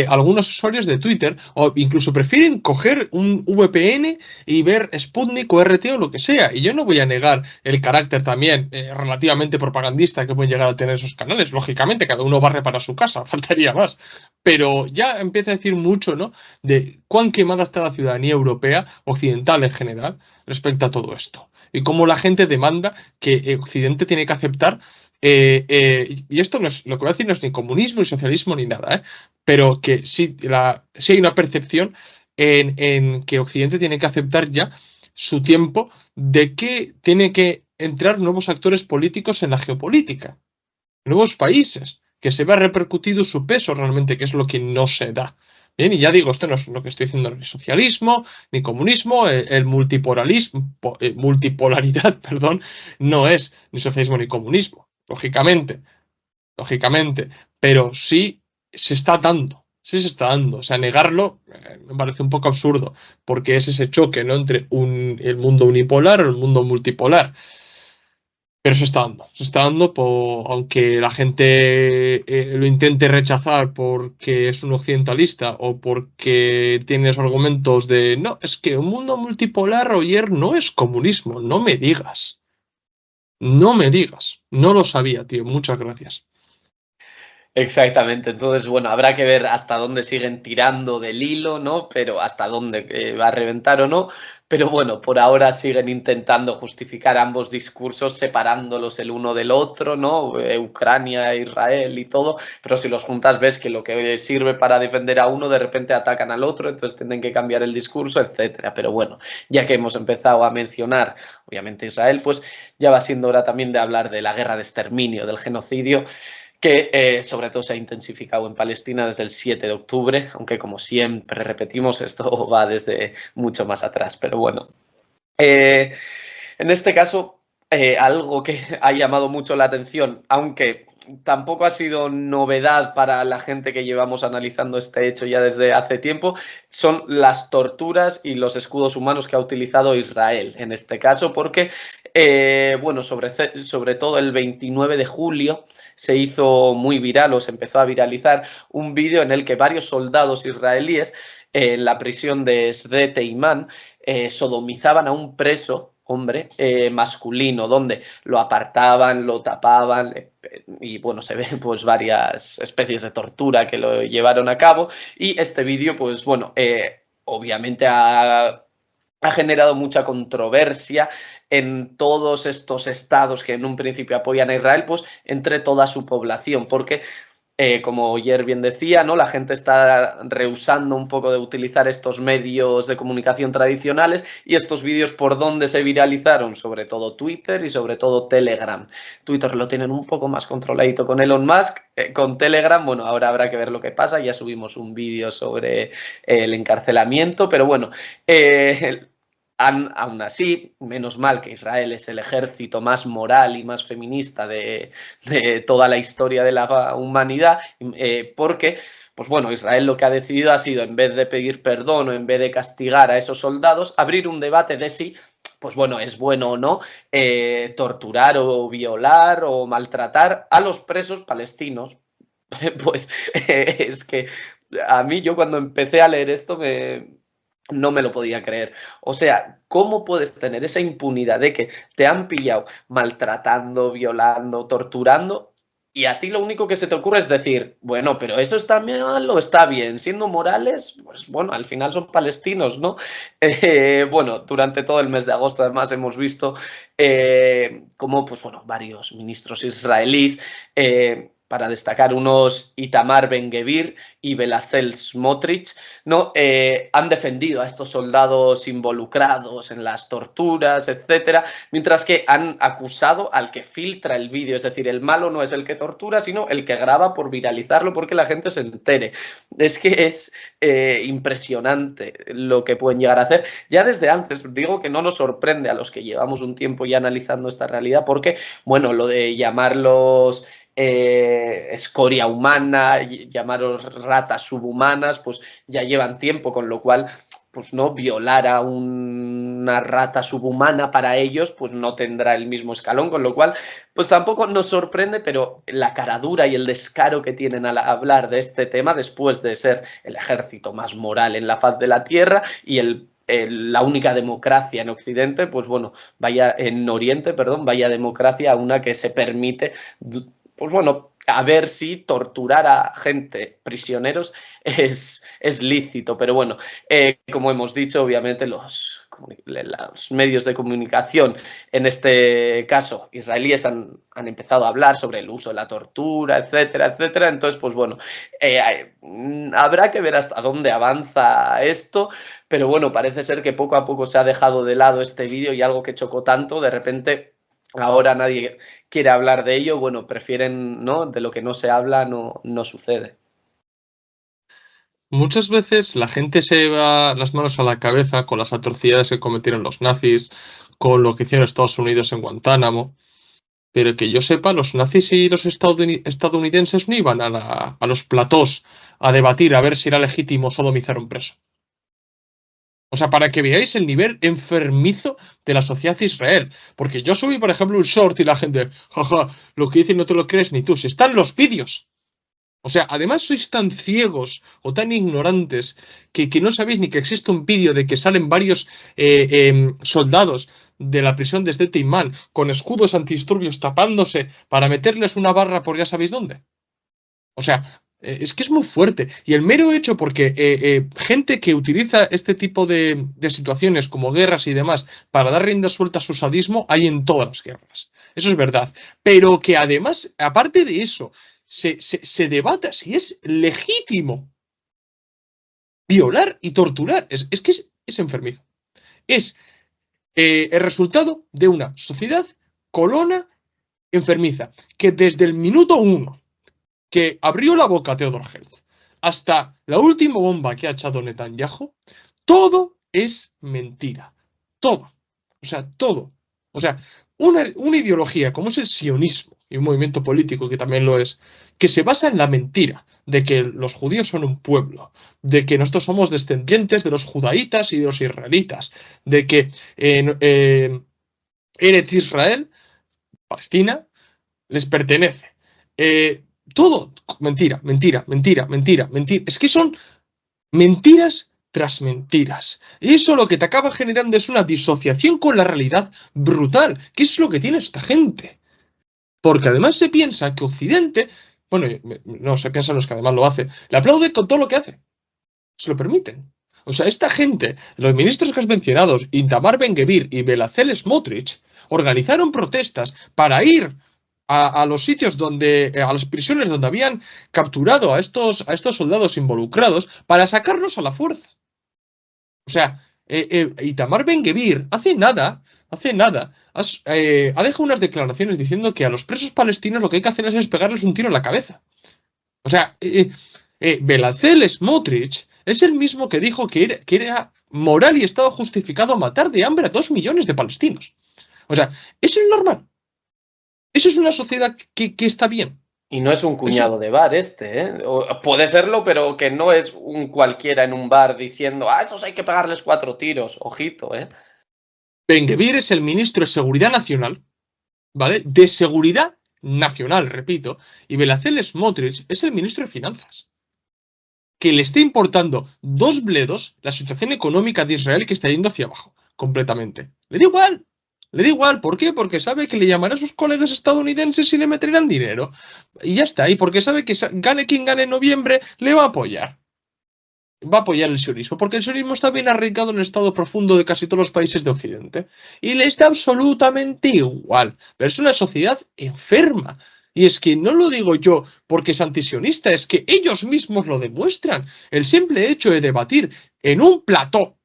algunos usuarios de Twitter o incluso prefieren coger un VPN y ver Sputnik o RT o lo que sea. Y yo no voy a negar el carácter también relativamente propagandista que pueden llegar a tener esos canales. Lógicamente, cada uno barre para su casa, faltaría más. Pero ya empieza a decir mucho, ¿no?, de cuán quemada está la ciudadanía europea, occidental en general, respecto a todo esto. Y cómo la gente demanda que Occidente tiene que aceptar, y esto no es, lo que voy a decir no es ni comunismo, ni socialismo, ni nada, pero que sí hay una percepción en que Occidente tiene que aceptar ya su tiempo de que tiene que entrar nuevos actores políticos en la geopolítica. nuevos países, que se vea repercutido su peso realmente, que es lo que no se da. Bien, y ya digo, esto no es lo que estoy diciendo ni socialismo, ni comunismo, el multipolarismo, multipolaridad, perdón, no es ni socialismo ni comunismo, lógicamente, pero sí se está dando, o sea, negarlo me parece un poco absurdo, porque es ese choque, ¿no? Entre el mundo unipolar o el mundo multipolar. Pero se está dando aunque la gente lo intente rechazar porque es un occidentalista o porque tiene esos argumentos de no, es que un mundo multipolar, Roger, no es comunismo, no me digas, no lo sabía, tío, muchas gracias. Exactamente, entonces, bueno, habrá que ver hasta dónde siguen tirando del hilo, ¿no? Pero hasta dónde va a reventar o no. Pero bueno, por ahora siguen intentando justificar ambos discursos, separándolos el uno del otro, ¿no? Ucrania, Israel y todo. Pero si los juntas, ves que lo que sirve para defender a uno, de repente atacan al otro, entonces tienen que cambiar el discurso, etcétera. Pero bueno, ya que hemos empezado a mencionar, obviamente, Israel, pues ya va siendo hora también de hablar de la guerra de exterminio, del genocidio que sobre todo se ha intensificado en Palestina desde el 7 de octubre, aunque como siempre repetimos, esto va desde mucho más atrás. Pero bueno, en este caso, algo que ha llamado mucho la atención, aunque tampoco ha sido novedad para la gente que llevamos analizando este hecho ya desde hace tiempo, son las torturas y los escudos humanos que ha utilizado Israel en este caso, porque, bueno, sobre todo el 29 de julio se hizo muy viral o se empezó a viralizar un vídeo en el que varios soldados israelíes en la prisión de Sde Teiman sodomizaban a un preso hombre masculino, donde lo apartaban, lo tapaban y bueno, se ven pues varias especies de tortura que lo llevaron a cabo y este vídeo pues bueno, obviamente ha generado mucha controversia en todos estos estados que en un principio apoyan a Israel, pues entre toda su población, porque como ayer bien decía, ¿no? La gente está rehusando un poco de utilizar estos medios de comunicación tradicionales y estos vídeos por donde se viralizaron, sobre todo Twitter y sobre todo Telegram. Twitter lo tienen un poco más controladito con Elon Musk, con Telegram, bueno, ahora habrá que ver lo que pasa, ya subimos un vídeo sobre el encarcelamiento, pero bueno, aún así, menos mal que Israel es el ejército más moral y más feminista de toda la historia de la humanidad, porque, pues bueno, Israel lo que ha decidido ha sido, en vez de pedir perdón o en vez de castigar a esos soldados, abrir un debate de si, pues bueno, es bueno o no torturar o violar o maltratar a los presos palestinos. Pues es que a mí yo cuando empecé a leer esto no me lo podía creer. O sea, ¿cómo puedes tener esa impunidad de que te han pillado maltratando, violando, torturando y a ti lo único que se te ocurre es decir, bueno, pero eso está mal o está bien? Siendo morales, pues bueno, al final son palestinos, ¿no? Bueno, durante todo el mes de agosto además hemos visto cómo, pues bueno, varios ministros israelíes para destacar unos Itamar Ben-Gvir y Bezalel Smotrich, ¿no? Han defendido a estos soldados involucrados en las torturas, etcétera, mientras que han acusado al que filtra el vídeo, es decir, el malo no es el que tortura, sino el que graba por viralizarlo porque la gente se entere. Es que es impresionante lo que pueden llegar a hacer. Ya desde antes, digo que no nos sorprende a los que llevamos un tiempo ya analizando esta realidad, porque, bueno, lo de llamarlos escoria humana, llamaros ratas subhumanas, pues ya llevan tiempo, con lo cual, pues no, violar a una rata subhumana para ellos, pues no tendrá el mismo escalón, con lo cual, pues tampoco nos sorprende, pero la caradura y el descaro que tienen al hablar de este tema, después de ser el ejército más moral en la faz de la tierra y la única democracia en Occidente, pues bueno, en Oriente, perdón, vaya democracia una que se permite, pues bueno, a ver si torturar a gente, prisioneros, es lícito. Pero bueno, como hemos dicho, obviamente los medios de comunicación, en este caso israelíes, han empezado a hablar sobre el uso de la tortura, etcétera, etcétera. Entonces, pues bueno, habrá que ver hasta dónde avanza esto, pero bueno, parece ser que poco a poco se ha dejado de lado este vídeo y algo que chocó tanto, de repente ahora nadie quiere hablar de ello, bueno, prefieren, ¿no? De lo que no se habla no sucede. Muchas veces la gente se lleva las manos a la cabeza con las atrocidades que cometieron los nazis, con lo que hicieron Estados Unidos en Guantánamo, pero que yo sepa, los nazis y los estadounidenses no iban a los platós a debatir a ver si era legítimo sodomizar a un preso. O sea, para que veáis el nivel enfermizo de la sociedad de Israel. Porque yo subí, por ejemplo, un short y la gente, jaja, lo que dicen no te lo crees ni tú. Si están los vídeos. O sea, además sois tan ciegos o tan ignorantes que no sabéis ni que existe un vídeo de que salen varios soldados de la prisión de Sde Teiman con escudos antidisturbios tapándose para meterles una barra por ya sabéis dónde. O sea, es que es muy fuerte. Y el mero hecho, porque gente que utiliza este tipo de situaciones como guerras y demás para dar rienda suelta a su sadismo, hay en todas las guerras. Eso es verdad. Pero que además, aparte de eso, se debata si es legítimo violar y torturar. Es que es enfermizo. Es el resultado de una sociedad colona enfermiza que desde el minuto uno que abrió la boca Theodor Herzl hasta la última bomba que ha echado Netanyahu, todo es mentira. Todo. O sea, todo. O sea, una ideología como es el sionismo y un movimiento político que también lo es, que se basa en la mentira de que los judíos son un pueblo, de que nosotros somos descendientes de los judaítas y de los israelitas, de que Eretz Israel, Palestina, les pertenece. Todo mentira, mentira, mentira, mentira, mentira. Es que son mentiras tras mentiras. Y eso lo que te acaba generando es una disociación con la realidad brutal. ¿Qué es lo que tiene esta gente? Porque además se piensa que Occidente, bueno, no se piensan los que además lo hacen, le aplaude con todo lo que hace. Se lo permiten. O sea, esta gente, los ministros que has mencionado, Itamar Ben-Gvir y Bezalel Smotrich, organizaron protestas para ir a los sitios donde, a las prisiones donde habían capturado a estos soldados involucrados para sacarlos a la fuerza. O sea, Itamar Ben-Gvir hace nada, ha dejado unas declaraciones diciendo que a los presos palestinos lo que hay que hacer es pegarles un tiro en la cabeza. O sea, Bezalel Smotrich es el mismo que dijo que era moral y estaba justificado matar de hambre a 2 millones de palestinos. O sea, eso es normal. Eso es una sociedad que está bien. Y no es un cuñado Eso, de bar ¿eh? O puede serlo, pero que no es un cualquiera en un bar diciendo, esos hay que pegarles 4 tiros. Ojito, ¿eh? Ben-Gvir es el ministro de Seguridad Nacional, ¿vale? De Seguridad Nacional, repito. Y Bezalel Smotrich es el ministro de Finanzas. Que le esté importando 2 bledos la situación económica de Israel que está yendo hacia abajo, completamente. Le da igual. Le da igual, ¿por qué? Porque sabe que le llamará a sus colegas estadounidenses y le meterán dinero. Y ya está, y porque sabe que gane quien gane en noviembre, le va a apoyar. Va a apoyar el sionismo, porque el sionismo está bien arraigado en el estado profundo de casi todos los países de Occidente. Y le está absolutamente igual. Pero es una sociedad enferma. Y es que no lo digo yo porque es antisionista, es que ellos mismos lo demuestran. El simple hecho de debatir en un plató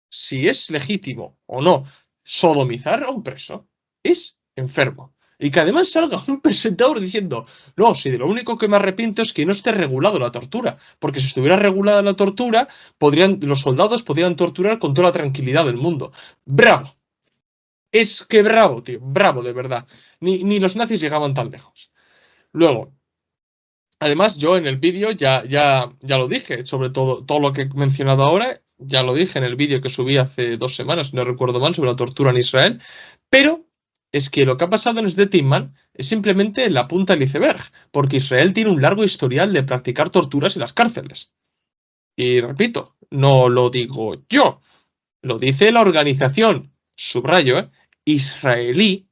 si es legítimo o no sodomizar a un preso es enfermo. Y que además salga un presentador diciendo, no, si de lo único que me arrepiento es que no esté regulado la tortura, porque si estuviera regulada la tortura, los soldados podrían torturar con toda la tranquilidad del mundo. ¡Bravo! Es que bravo, tío, bravo, de verdad. Ni los nazis llegaban tan lejos. Luego, además, yo en el vídeo ya lo dije, sobre todo lo que he mencionado ahora, ya lo dije en el vídeo que subí hace 2 semanas, no recuerdo mal, sobre la tortura en Israel, pero es que lo que ha pasado en Sde Teiman es simplemente la punta del iceberg, porque Israel tiene un largo historial de practicar torturas en las cárceles. Y repito, no lo digo yo, lo dice la organización, subrayo, israelí,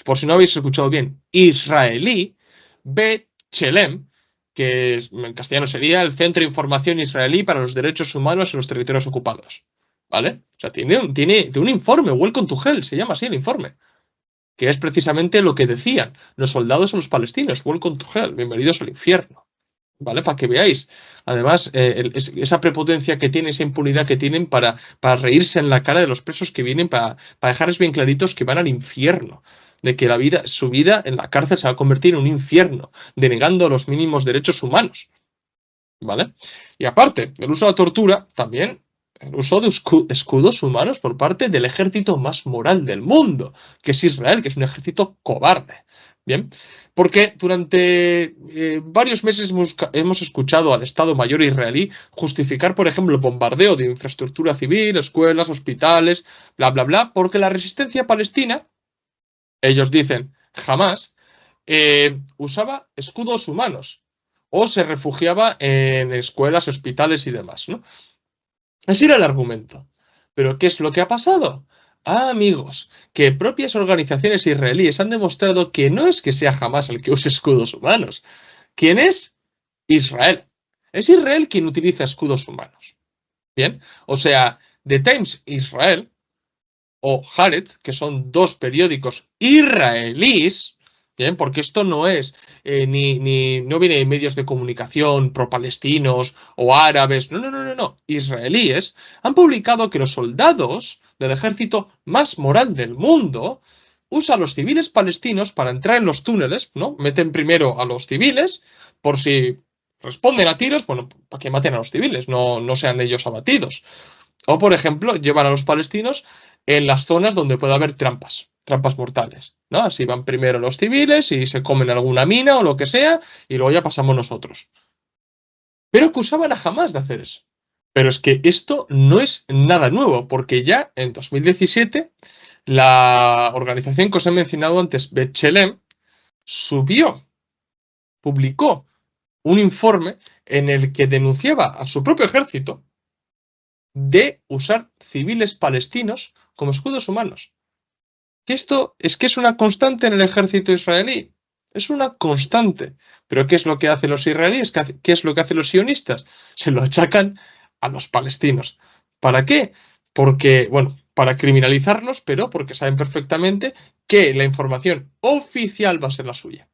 por si no habéis escuchado bien, israelí, B'Tselem, que en castellano sería el Centro de Información Israelí para los Derechos Humanos en los Territorios Ocupados. ¿Vale? O sea, tiene un informe, Welcome to Hell, se llama así el informe, que es precisamente lo que decían los soldados a los palestinos, Welcome to Hell, bienvenidos al infierno. ¿vale? Para que veáis. Además, esa prepotencia que tienen, esa impunidad que tienen para reírse en la cara de los presos que vienen, para dejarles bien claritos que van al infierno. De que su vida en la cárcel se va a convertir en un infierno, denegando los mínimos derechos humanos. ¿Vale? Y aparte, el uso de la tortura, también el uso de escudos humanos por parte del ejército más moral del mundo, que es Israel, que es un ejército cobarde. Bien, porque durante varios meses hemos escuchado al Estado Mayor israelí justificar, por ejemplo, el bombardeo de infraestructura civil, escuelas, hospitales, bla, bla, bla, porque la resistencia palestina, ellos dicen, jamás, usaba escudos humanos o se refugiaba en escuelas, hospitales y demás, ¿no? Ese era el argumento. Pero ¿qué es lo que ha pasado? Ah, amigos, que propias organizaciones israelíes han demostrado que no es que sea jamás el que use escudos humanos. ¿Quién es? Israel. Es Israel quien utiliza escudos humanos. Bien, o sea, The Times Israel o Haaretz, que son dos periódicos israelíes, bien, porque esto no es no viene de medios de comunicación pro-palestinos o árabes, no, israelíes, han publicado que los soldados del ejército más moral del mundo usan a los civiles palestinos para entrar en los túneles, ¿no? Meten primero a los civiles por si responden a tiros, bueno, para que maten a los civiles, no sean ellos abatidos. O, por ejemplo, llevan a los palestinos en las zonas donde puede haber trampas mortales, ¿no? Así van primero los civiles y se comen alguna mina o lo que sea, y luego ya pasamos nosotros. Pero acusaban a Hamás de hacer eso. Pero es que esto no es nada nuevo, porque ya en 2017 la organización que os he mencionado antes, B'Tselem, publicó un informe en el que denunciaba a su propio ejército de usar civiles palestinos como escudos humanos. Que esto es que es una constante en el ejército israelí. Es una constante. Pero ¿qué es lo que hacen los israelíes? ¿Qué es lo que hacen los sionistas? Se lo achacan a los palestinos. ¿Para qué? Porque, bueno, para criminalizarlos, pero porque saben perfectamente que la información oficial va a ser la suya.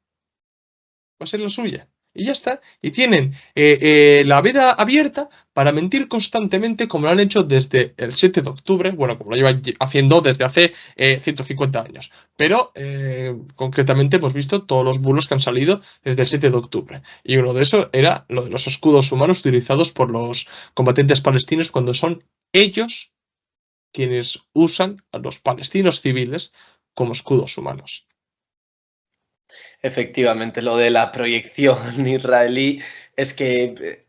Va a ser la suya. Y ya está. Y tienen la veda abierta para mentir constantemente como lo han hecho desde el 7 de octubre, bueno, como lo llevan haciendo desde hace 150 años. Pero concretamente hemos visto todos los bulos que han salido desde el 7 de octubre. Y uno de esos era lo de los escudos humanos utilizados por los combatientes palestinos cuando son ellos quienes usan a los palestinos civiles como escudos humanos. Efectivamente, lo de la proyección israelí es que,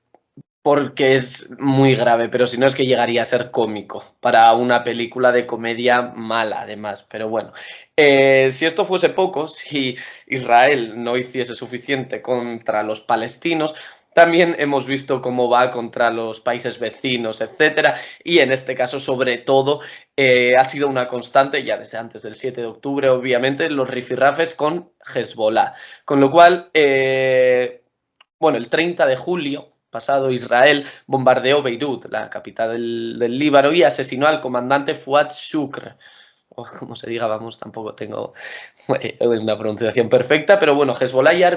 porque es muy grave, pero si no es que llegaría a ser cómico para una película de comedia mala, además. Pero bueno, si esto fuese poco, si Israel no hiciese suficiente contra los palestinos, también hemos visto cómo va contra los países vecinos, etcétera, y en este caso, sobre todo, ha sido una constante, ya desde antes del 7 de octubre, obviamente, los rifirrafes con Hezbollah. Con lo cual, bueno, el 30 de julio pasado, Israel bombardeó Beirut, la capital del Líbano, y asesinó al comandante Fuad Shukr. O como se diga, vamos, tampoco tengo una pronunciación perfecta, pero bueno, Hezbollah ya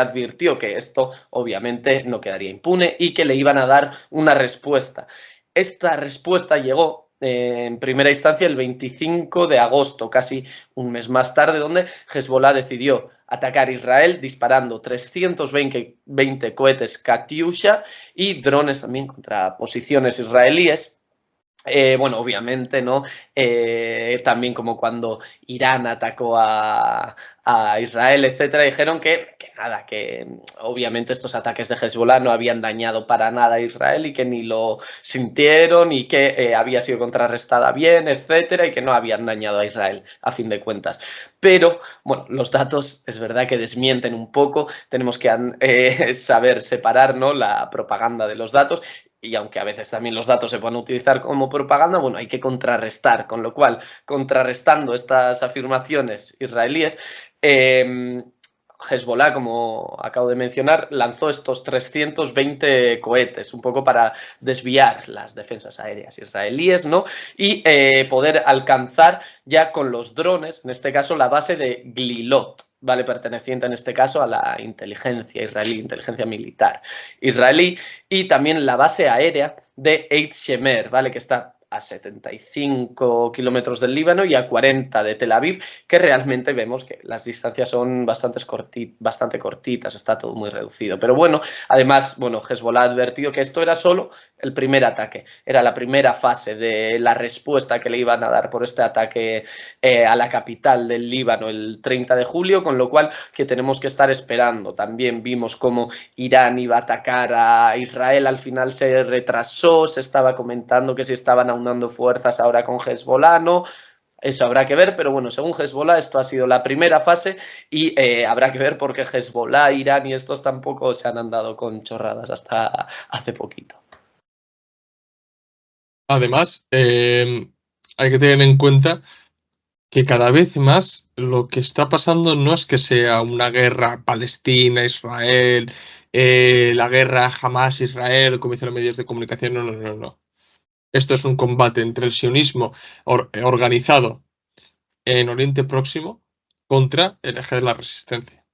advirtió que esto obviamente no quedaría impune y que le iban a dar una respuesta. Esta respuesta llegó en primera instancia el 25 de agosto, casi un mes más tarde, donde Hezbollah decidió atacar Israel disparando 320 cohetes Katyusha y drones también contra posiciones israelíes. Bueno, obviamente, ¿no? También como cuando Irán atacó a Israel, etcétera, dijeron que nada, que obviamente estos ataques de Hezbollah no habían dañado para nada a Israel y que ni lo sintieron y que había sido contrarrestada bien, etcétera, y que no habían dañado a Israel, a fin de cuentas. Pero, bueno, los datos es verdad que desmienten un poco, tenemos que saber separar, ¿no?, la propaganda de los datos. Y aunque a veces también los datos se pueden utilizar como propaganda, bueno, hay que contrarrestar, con lo cual, contrarrestando estas afirmaciones israelíes, Hezbollah, como acabo de mencionar, lanzó estos 320 cohetes, un poco para desviar las defensas aéreas israelíes, ¿no? Y poder alcanzar ya con los drones, en este caso, la base de Glilot, ¿vale? Perteneciente en este caso a la inteligencia israelí, inteligencia militar israelí, y también la base aérea de Eit Shemer, ¿vale? Que está a 75 kilómetros del Líbano y a 40 de Tel Aviv, que realmente vemos que las distancias son bastante cortitas, está todo muy reducido. Pero bueno, además, bueno, Hezbollah ha advertido que esto era solo el primer ataque, era la primera fase de la respuesta que le iban a dar por este ataque a la capital del Líbano el 30 de julio, con lo cual que tenemos que estar esperando. También vimos cómo Irán iba a atacar a Israel, al final se retrasó, se estaba comentando que si estaban aunando fuerzas ahora con Hezbollah, ¿no? Eso habrá que ver, pero bueno, según Hezbollah esto ha sido la primera fase y habrá que ver porque Hezbollah, Irán y estos tampoco se han andado con chorradas hasta hace poquito. Además, hay que tener en cuenta que cada vez más lo que está pasando no es que sea una guerra Palestina-Israel, la guerra Hamas-Israel, como dicen los medios de comunicación, no. Esto es un combate entre el sionismo organizado en Oriente Próximo contra el eje de la resistencia.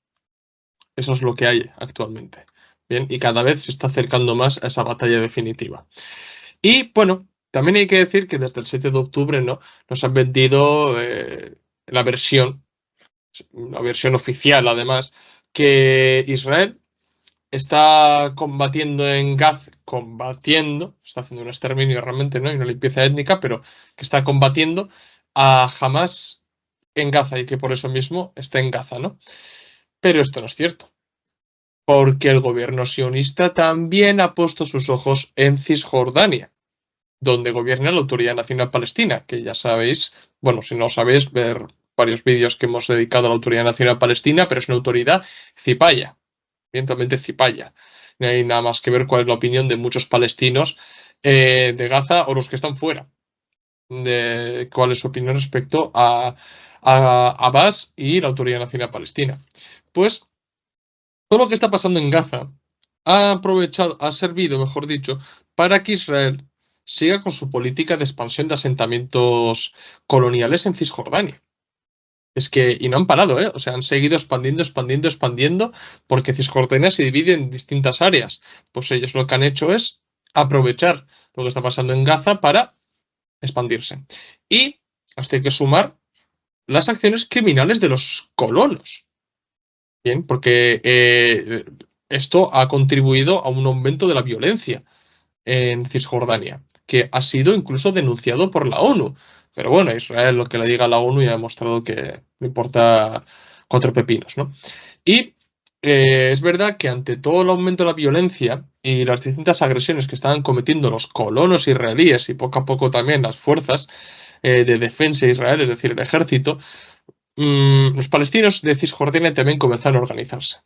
Eso es lo que hay actualmente. Bien, y cada vez se está acercando más a esa batalla definitiva. Y bueno, también hay que decir que desde el 7 de octubre, ¿no?, nos han vendido una versión oficial, además, que Israel está combatiendo en Gaza, está haciendo un exterminio realmente, ¿no?, y una limpieza étnica, pero que está combatiendo a Hamas en Gaza y que por eso mismo está en Gaza, ¿no? Pero esto no es cierto, porque el gobierno sionista también ha puesto sus ojos en Cisjordania, donde gobierna la Autoridad Nacional Palestina, que ya sabéis, bueno, si no sabéis, ver varios vídeos que hemos dedicado a la Autoridad Nacional Palestina, pero es una autoridad cipaya, evidentemente cipaya. No hay nada más que ver cuál es la opinión de muchos palestinos de Gaza o los que están fuera, de cuál es su opinión respecto a Abbas y la Autoridad Nacional Palestina. Pues todo lo que está pasando en Gaza ha servido, mejor dicho, para que Israel siga con su política de expansión de asentamientos coloniales en Cisjordania. Y no han parado, ¿eh? O sea, han seguido expandiendo, porque Cisjordania se divide en distintas áreas. Pues ellos lo que han hecho es aprovechar lo que está pasando en Gaza para expandirse. Y hasta hay que sumar las acciones criminales de los colonos. Bien, porque esto ha contribuido a un aumento de la violencia en Cisjordania, que ha sido incluso denunciado por la ONU. Pero bueno, Israel lo que le diga a la ONU ya ha demostrado que le importa cuatro pepinos, ¿no? Y es verdad que ante todo el aumento de la violencia y las distintas agresiones que estaban cometiendo los colonos israelíes y poco a poco también las fuerzas de defensa de Israel, es decir, el ejército, los palestinos de Cisjordania también comenzaron a organizarse.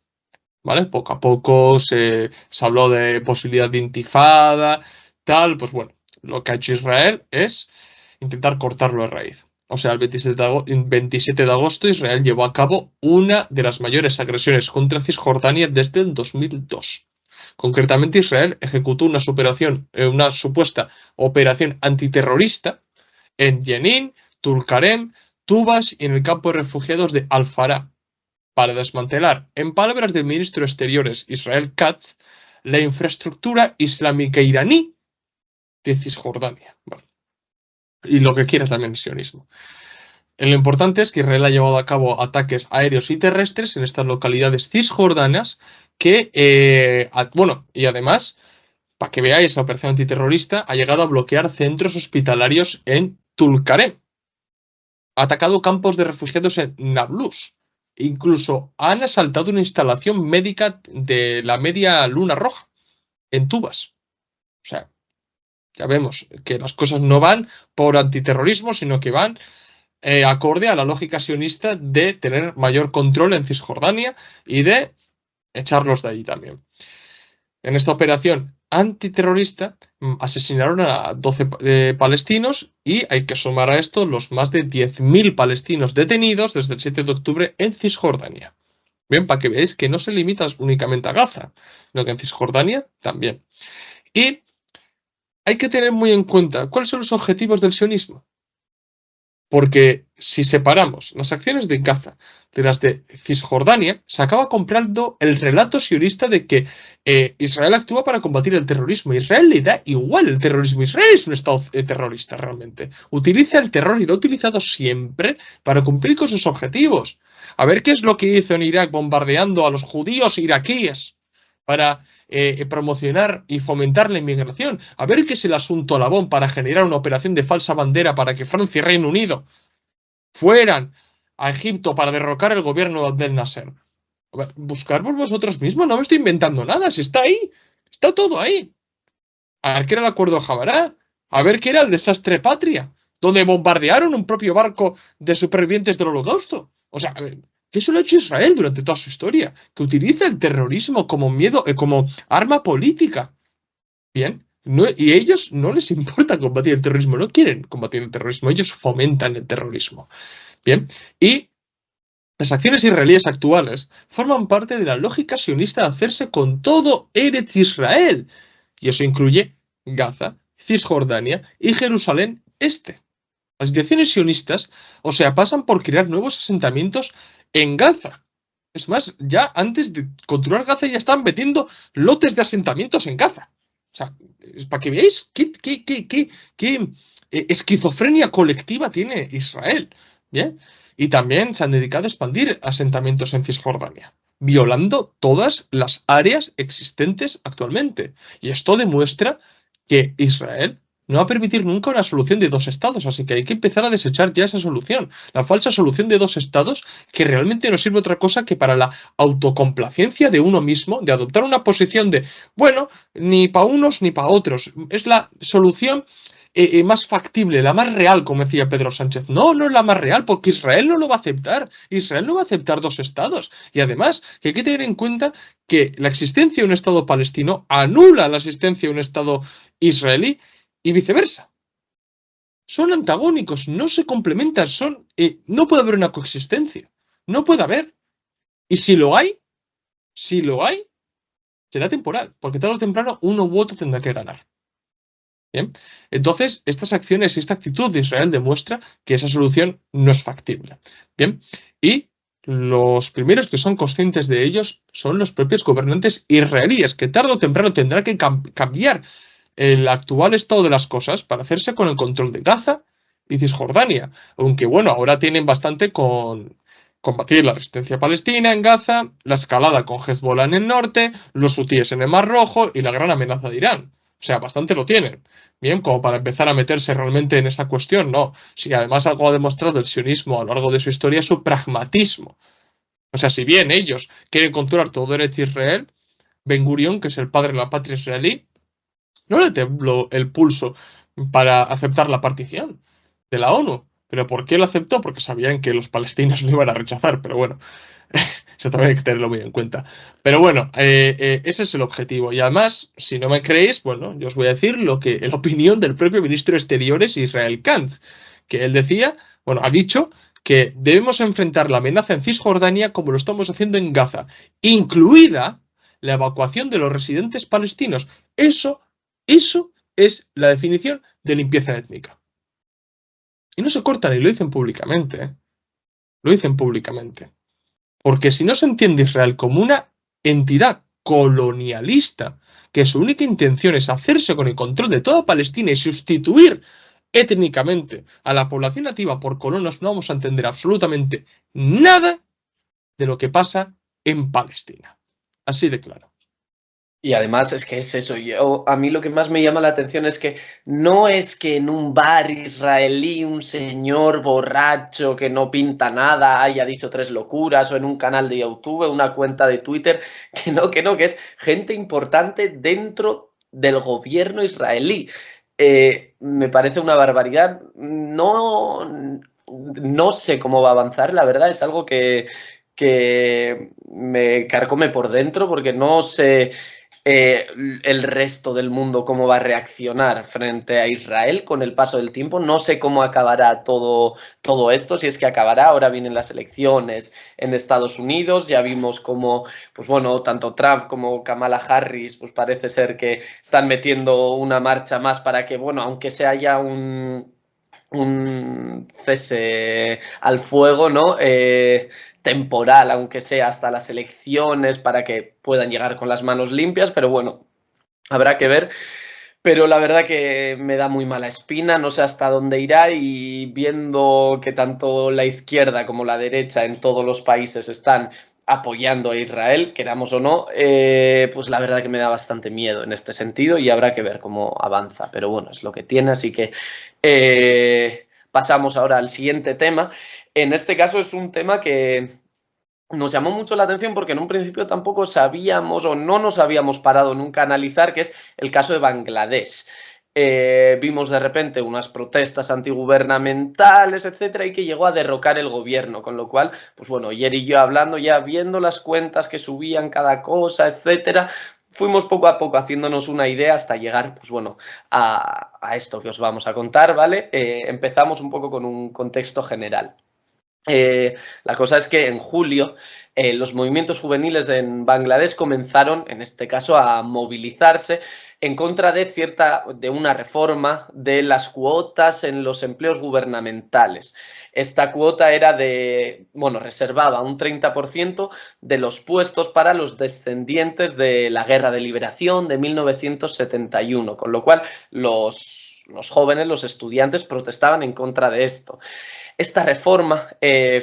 ¿Vale? Poco a poco se habló de posibilidad de intifada, tal, pues bueno, lo que ha hecho Israel es intentar cortarlo de raíz. O sea, el 27 de agosto Israel llevó a cabo una de las mayores agresiones contra Cisjordania desde el 2002. Concretamente, Israel ejecutó una supuesta operación antiterrorista en Jenin, Tulkarem, Tubas y en el campo de refugiados de Al-Farah, para desmantelar, en palabras del ministro de Exteriores Israel Katz, la infraestructura islámica iraní de Cisjordania. Bueno, y lo que quiera también el sionismo. Lo importante es que Israel ha llevado a cabo ataques aéreos y terrestres en estas localidades cisjordanas y además, para que veáis, la operación antiterrorista ha llegado a bloquear centros hospitalarios en Tulkarem. Ha atacado campos de refugiados en Nablus. Incluso han asaltado una instalación médica de la Media Luna Roja en Tubas. O sea, ya vemos que las cosas no van por antiterrorismo, sino que van acorde a la lógica sionista de tener mayor control en Cisjordania y de echarlos de ahí también. En esta operación antiterrorista asesinaron a 12 palestinos y hay que sumar a esto los más de 10.000 palestinos detenidos desde el 7 de octubre en Cisjordania. Bien, para que veáis que no se limita únicamente a Gaza, sino que en Cisjordania también. Y hay que tener muy en cuenta cuáles son los objetivos del sionismo. Porque si separamos las acciones de Gaza de las de Cisjordania, se acaba comprando el relato sionista de que Israel actúa para combatir el terrorismo. Israel le da igual el terrorismo. Israel es un estado terrorista realmente. Utiliza el terror y lo ha utilizado siempre para cumplir con sus objetivos. A ver qué es lo que hizo en Irak bombardeando a los judíos iraquíes para promocionar y fomentar la inmigración. A ver qué es el asunto Alabón para generar una operación de falsa bandera para que Francia y Reino Unido fueran a Egipto para derrocar el gobierno de Abdel Nasser. Buscar por vosotros mismos, no me estoy inventando nada, si está ahí, está todo ahí. A ver qué era el acuerdo de Jabará, a ver qué era el desastre Patria, donde bombardearon un propio barco de supervivientes del Holocausto. O sea, que eso lo ha hecho Israel durante toda su historia, que utiliza el terrorismo como miedo, como arma política. Bien, y a ellos no les importa combatir el terrorismo, no quieren combatir el terrorismo, ellos fomentan el terrorismo. Bien, y las acciones israelíes actuales forman parte de la lógica sionista de hacerse con todo Eretz Israel, y eso incluye Gaza, Cisjordania y Jerusalén Este. Las intenciones sionistas, o sea, pasan por crear nuevos asentamientos en Gaza. Es más, ya antes de controlar Gaza ya están metiendo lotes de asentamientos en Gaza. O sea, para que veáis qué esquizofrenia colectiva tiene Israel. ¿Bien? Y también se han dedicado a expandir asentamientos en Cisjordania, violando todas las áreas existentes actualmente. Y esto demuestra que Israel no va a permitir nunca una solución de dos estados, así que hay que empezar a desechar ya esa solución, la falsa solución de dos estados que realmente no sirve otra cosa que para la autocomplacencia de uno mismo, de adoptar una posición de, bueno, ni para unos ni para otros, es la solución más factible, la más real, como decía Pedro Sánchez. No, no es la más real, porque Israel no lo va a aceptar. Israel no va a aceptar dos estados. Y además, que hay que tener en cuenta que la existencia de un estado palestino anula la existencia de un estado israelí y viceversa. Son antagónicos, no se complementan, no puede haber una coexistencia. No puede haber. Y si lo hay, será temporal, porque tarde o temprano uno u otro tendrá que ganar. ¿Bien? Entonces, estas acciones y esta actitud de Israel demuestra que esa solución no es factible. ¿Bien? Y los primeros que son conscientes de ellos son los propios gobernantes israelíes, que tarde o temprano tendrán que cambiar el actual estado de las cosas para hacerse con el control de Gaza y Cisjordania. Aunque bueno, ahora tienen bastante con combatir la resistencia palestina en Gaza, la escalada con Hezbollah en el norte, los hutíes en el Mar Rojo y la gran amenaza de Irán. O sea, bastante lo tienen. Bien, como para empezar a meterse realmente en esa cuestión, no. Si además algo ha demostrado el sionismo a lo largo de su historia es su pragmatismo. O sea, si bien ellos quieren controlar todo Eretz Israel, Ben Gurión, que es el padre de la patria israelí, no le tembló el pulso para aceptar la partición de la ONU. ¿Pero por qué lo aceptó? Porque sabían que los palestinos lo iban a rechazar, pero bueno, eso también hay que tenerlo muy en cuenta. Pero bueno, ese es el objetivo. Y además, si no me creéis, bueno, yo os voy a decir la opinión del propio ministro de Exteriores, Israel Katz, que él decía, bueno, ha dicho que debemos enfrentar la amenaza en Cisjordania como lo estamos haciendo en Gaza, incluida la evacuación de los residentes palestinos. Eso es la definición de limpieza étnica. Y no se cortan y lo dicen públicamente. Lo dicen públicamente. Porque si no se entiende Israel como una entidad colonialista, que su única intención es hacerse con el control de toda Palestina y sustituir étnicamente a la población nativa por colonos, no vamos a entender absolutamente nada de lo que pasa en Palestina. Así de claro. Y además es que es eso, a mí lo que más me llama la atención es que no es que en un bar israelí un señor borracho que no pinta nada haya dicho tres locuras, o en un canal de YouTube, una cuenta de Twitter, que es gente importante dentro del gobierno israelí. Me parece una barbaridad, no sé cómo va a avanzar, la verdad, es algo que me carcome por dentro porque no sé el resto del mundo cómo va a reaccionar frente a Israel con el paso del tiempo. No sé cómo acabará todo esto, si es que acabará. Ahora vienen las elecciones en Estados Unidos, ya vimos cómo, pues bueno, tanto Trump como Kamala Harris, pues parece ser que están metiendo una marcha más para que, bueno, aunque se haya un cese al fuego, ¿no? Temporal, aunque sea hasta las elecciones, para que puedan llegar con las manos limpias, pero bueno, habrá que ver. Pero la verdad que me da muy mala espina, no sé hasta dónde irá, y viendo que tanto la izquierda como la derecha en todos los países están apoyando a Israel, queramos o no, pues la verdad que me da bastante miedo en este sentido y habrá que ver cómo avanza. Pero bueno, es lo que tiene, así que pasamos ahora al siguiente tema. En este caso es un tema que nos llamó mucho la atención porque en un principio tampoco sabíamos o no nos habíamos parado nunca a analizar, que es el caso de Bangladesh. Vimos de repente unas protestas antigubernamentales, etcétera, y que llegó a derrocar el gobierno, con lo cual, pues bueno, ayer y yo hablando ya, viendo las cuentas que subían cada cosa, etcétera, fuimos poco a poco haciéndonos una idea hasta llegar, pues bueno, a esto que os vamos a contar, ¿vale? Empezamos un poco con un contexto general. La cosa es que en julio los movimientos juveniles en Bangladesh comenzaron, en este caso, a movilizarse en contra de una reforma de las cuotas en los empleos gubernamentales. Esta cuota era reservaba un 30% de los puestos para los descendientes de la Guerra de Liberación de 1971, con lo cual los jóvenes, los estudiantes protestaban en contra de esto. Esta reforma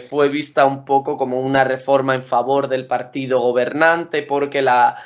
fue vista un poco como una reforma en favor del partido gobernante, porque la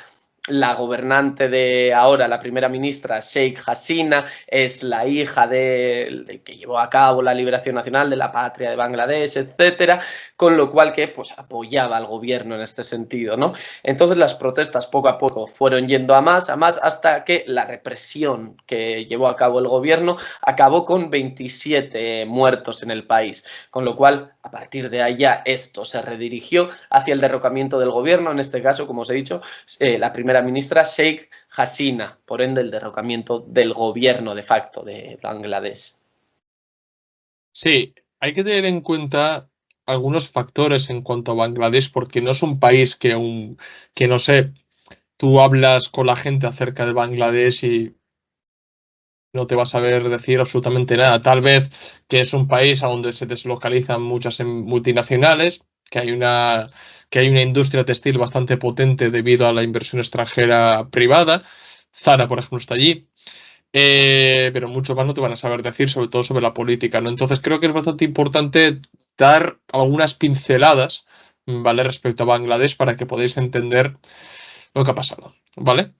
gobernante de ahora, la primera ministra, Sheikh Hasina, es la hija de que llevó a cabo la liberación nacional de la patria de Bangladesh, etcétera, con lo cual que pues apoyaba al gobierno en este sentido, ¿no? Entonces las protestas poco a poco fueron yendo a más, hasta que la represión que llevó a cabo el gobierno acabó con 27 muertos en el país, con lo cual a partir de allá esto se redirigió hacia el derrocamiento del gobierno, en este caso, como os he dicho, la primera ministra Sheikh Hasina, por ende el derrocamiento del gobierno de facto de Bangladesh. Sí, hay que tener en cuenta algunos factores en cuanto a Bangladesh, porque no es un país que no sé, tú hablas con la gente acerca de Bangladesh y no te vas a ver decir absolutamente nada. Tal vez que es un país a donde se deslocalizan muchas multinacionales, que hay una industria textil bastante potente debido a la inversión extranjera privada. Zara, por ejemplo, está allí. Pero mucho más no te van a saber decir, sobre todo sobre la política, ¿no? Entonces creo que es bastante importante dar algunas pinceladas, ¿vale? Respecto a Bangladesh para que podáis entender lo que ha pasado, ¿vale?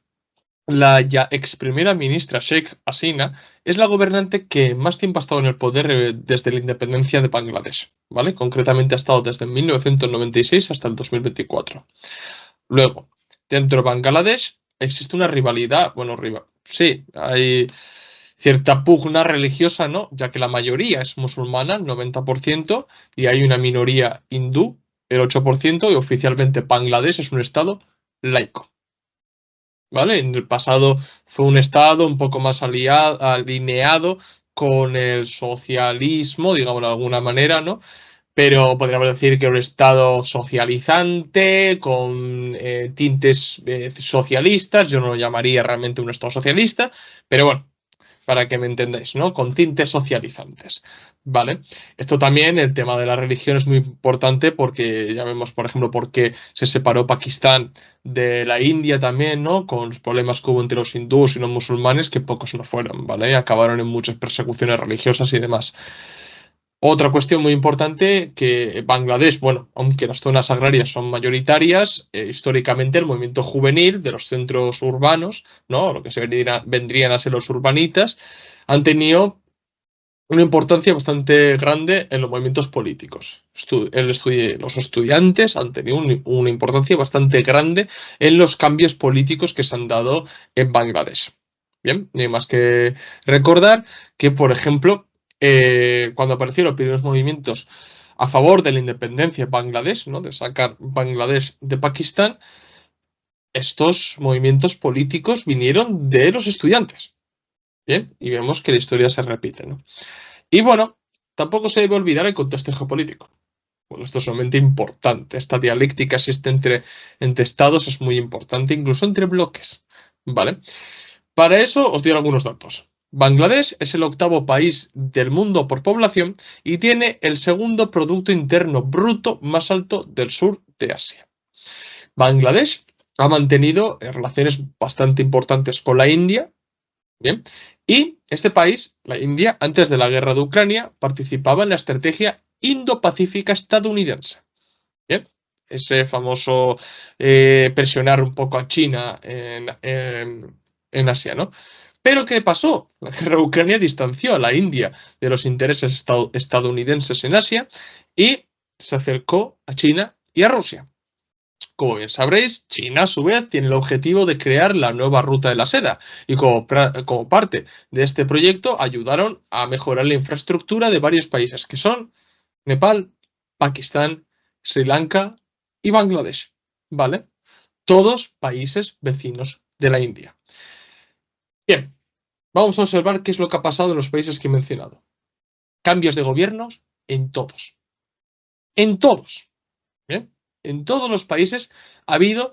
La ya ex primera ministra Sheikh Hasina es la gobernante que más tiempo ha estado en el poder desde la independencia de Bangladesh, ¿vale? Concretamente ha estado desde 1996 hasta el 2024. Luego, dentro de Bangladesh existe una rivalidad, sí, hay cierta pugna religiosa, ¿no? Ya que la mayoría es musulmana, el 90%, y hay una minoría hindú, el 8%, y oficialmente Bangladesh es un estado laico. ¿Vale? En el pasado fue un estado un poco más alineado con el socialismo, digamos de alguna manera, ¿no? Pero podríamos decir que un estado socializante, con tintes socialistas, yo no lo llamaría realmente un estado socialista, pero bueno, para que me entendáis, ¿no? Con tintes socializantes, ¿vale? Esto también, el tema de la religión es muy importante porque ya vemos, por ejemplo, por qué se separó Pakistán de la India también, ¿no? Con los problemas que hubo entre los hindúes y los musulmanes, que pocos no fueron, ¿vale? Acabaron en muchas persecuciones religiosas y demás. Otra cuestión muy importante que Bangladesh, bueno, aunque las zonas agrarias son mayoritarias, históricamente el movimiento juvenil de los centros urbanos, ¿no? Lo que vendrían a ser los urbanitas, han tenido una importancia bastante grande en los movimientos políticos. Los estudiantes han tenido una importancia bastante grande en los cambios políticos que se han dado en Bangladesh. Bien, no hay más que recordar que, por ejemplo, cuando aparecieron los primeros movimientos a favor de la independencia de Bangladesh, ¿no? De sacar Bangladesh de Pakistán, estos movimientos políticos vinieron de los estudiantes. Bien, y vemos que la historia se repite, ¿no? Y bueno, tampoco se debe olvidar el contexto geopolítico. Bueno, esto es sumamente importante. Esta dialéctica existe entre estados, es muy importante, incluso entre bloques, ¿vale? Para eso os doy algunos datos. Bangladesh es el octavo país del mundo por población y tiene el segundo Producto Interno Bruto más alto del sur de Asia. Bangladesh ha mantenido relaciones bastante importantes con la India, ¿bien? Y este país, la India, antes de la guerra de Ucrania, participaba en la estrategia Indo-Pacífica estadounidense, ¿bien? Ese famoso presionar un poco a China en Asia, ¿no? Pero ¿qué pasó? La guerra de Ucrania distanció a la India de los intereses estadounidenses en Asia y se acercó a China y a Rusia. Como bien sabréis, China a su vez tiene el objetivo de crear la nueva ruta de la seda y como parte de este proyecto ayudaron a mejorar la infraestructura de varios países que son Nepal, Pakistán, Sri Lanka y Bangladesh, ¿vale? Todos países vecinos de la India. Bien, vamos a observar qué es lo que ha pasado en los países que he mencionado. Cambios de gobiernos en todos. En todos. ¿Bien? En todos los países ha habido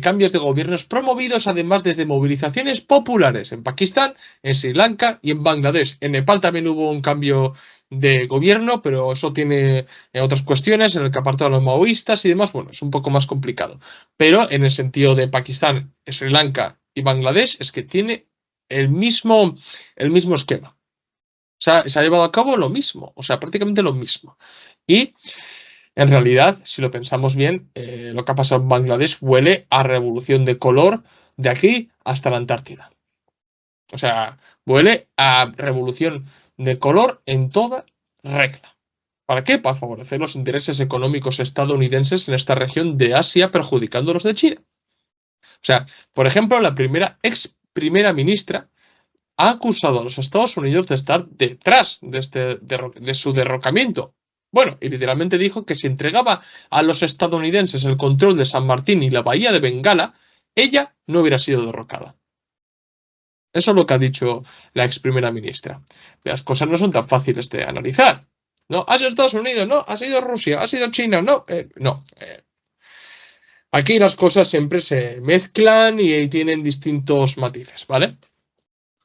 cambios de gobiernos promovidos además desde movilizaciones populares en Pakistán, en Sri Lanka y en Bangladesh. En Nepal también hubo un cambio de gobierno, pero eso tiene otras cuestiones en el que apartado a los maoístas y demás. Bueno, es un poco más complicado. Pero en el sentido de Pakistán, Sri Lanka y Bangladesh es que tiene el mismo esquema. O sea, se ha llevado a cabo lo mismo, o sea, prácticamente lo mismo. Y en realidad, si lo pensamos bien, lo que ha pasado en Bangladesh huele a revolución de color de aquí hasta la Antártida. O sea, huele a revolución de color en toda regla. ¿Para qué? Para favorecer los intereses económicos estadounidenses en esta región de Asia, perjudicando los de China. O sea, por ejemplo, la ex primera ministra ha acusado a los Estados Unidos de estar detrás de su derrocamiento. Bueno, y literalmente dijo que si entregaba a los estadounidenses el control de San Martín y la bahía de Bengala, ella no hubiera sido derrocada. Eso es lo que ha dicho la ex primera ministra. Las cosas no son tan fáciles de analizar. No, ha sido Estados Unidos, no, ha sido Rusia, ha sido China, no, no. Aquí las cosas siempre se mezclan y tienen distintos matices, ¿vale?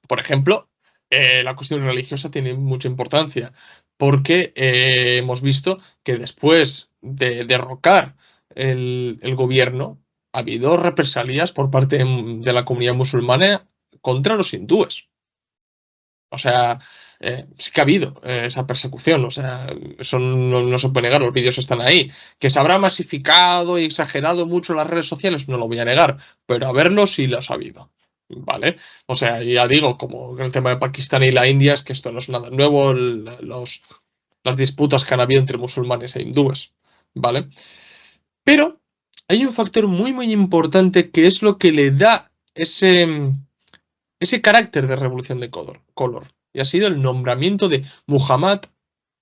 Por ejemplo, la cuestión religiosa tiene mucha importancia porque hemos visto que después de derrocar el gobierno ha habido represalias por parte de la comunidad musulmana contra los hindúes. O sea, sí que ha habido esa persecución, o sea, eso no se puede negar, los vídeos están ahí. Que se habrá masificado y exagerado mucho las redes sociales, no lo voy a negar, pero a verlo sí los ha habido. ¿Vale? O sea, ya digo, como en el tema de Pakistán y la India, es que esto no es nada nuevo, las disputas que han habido entre musulmanes e hindúes, ¿vale? Pero hay un factor muy, muy importante que es lo que le da ese carácter de revolución de color, y ha sido el nombramiento de Muhammad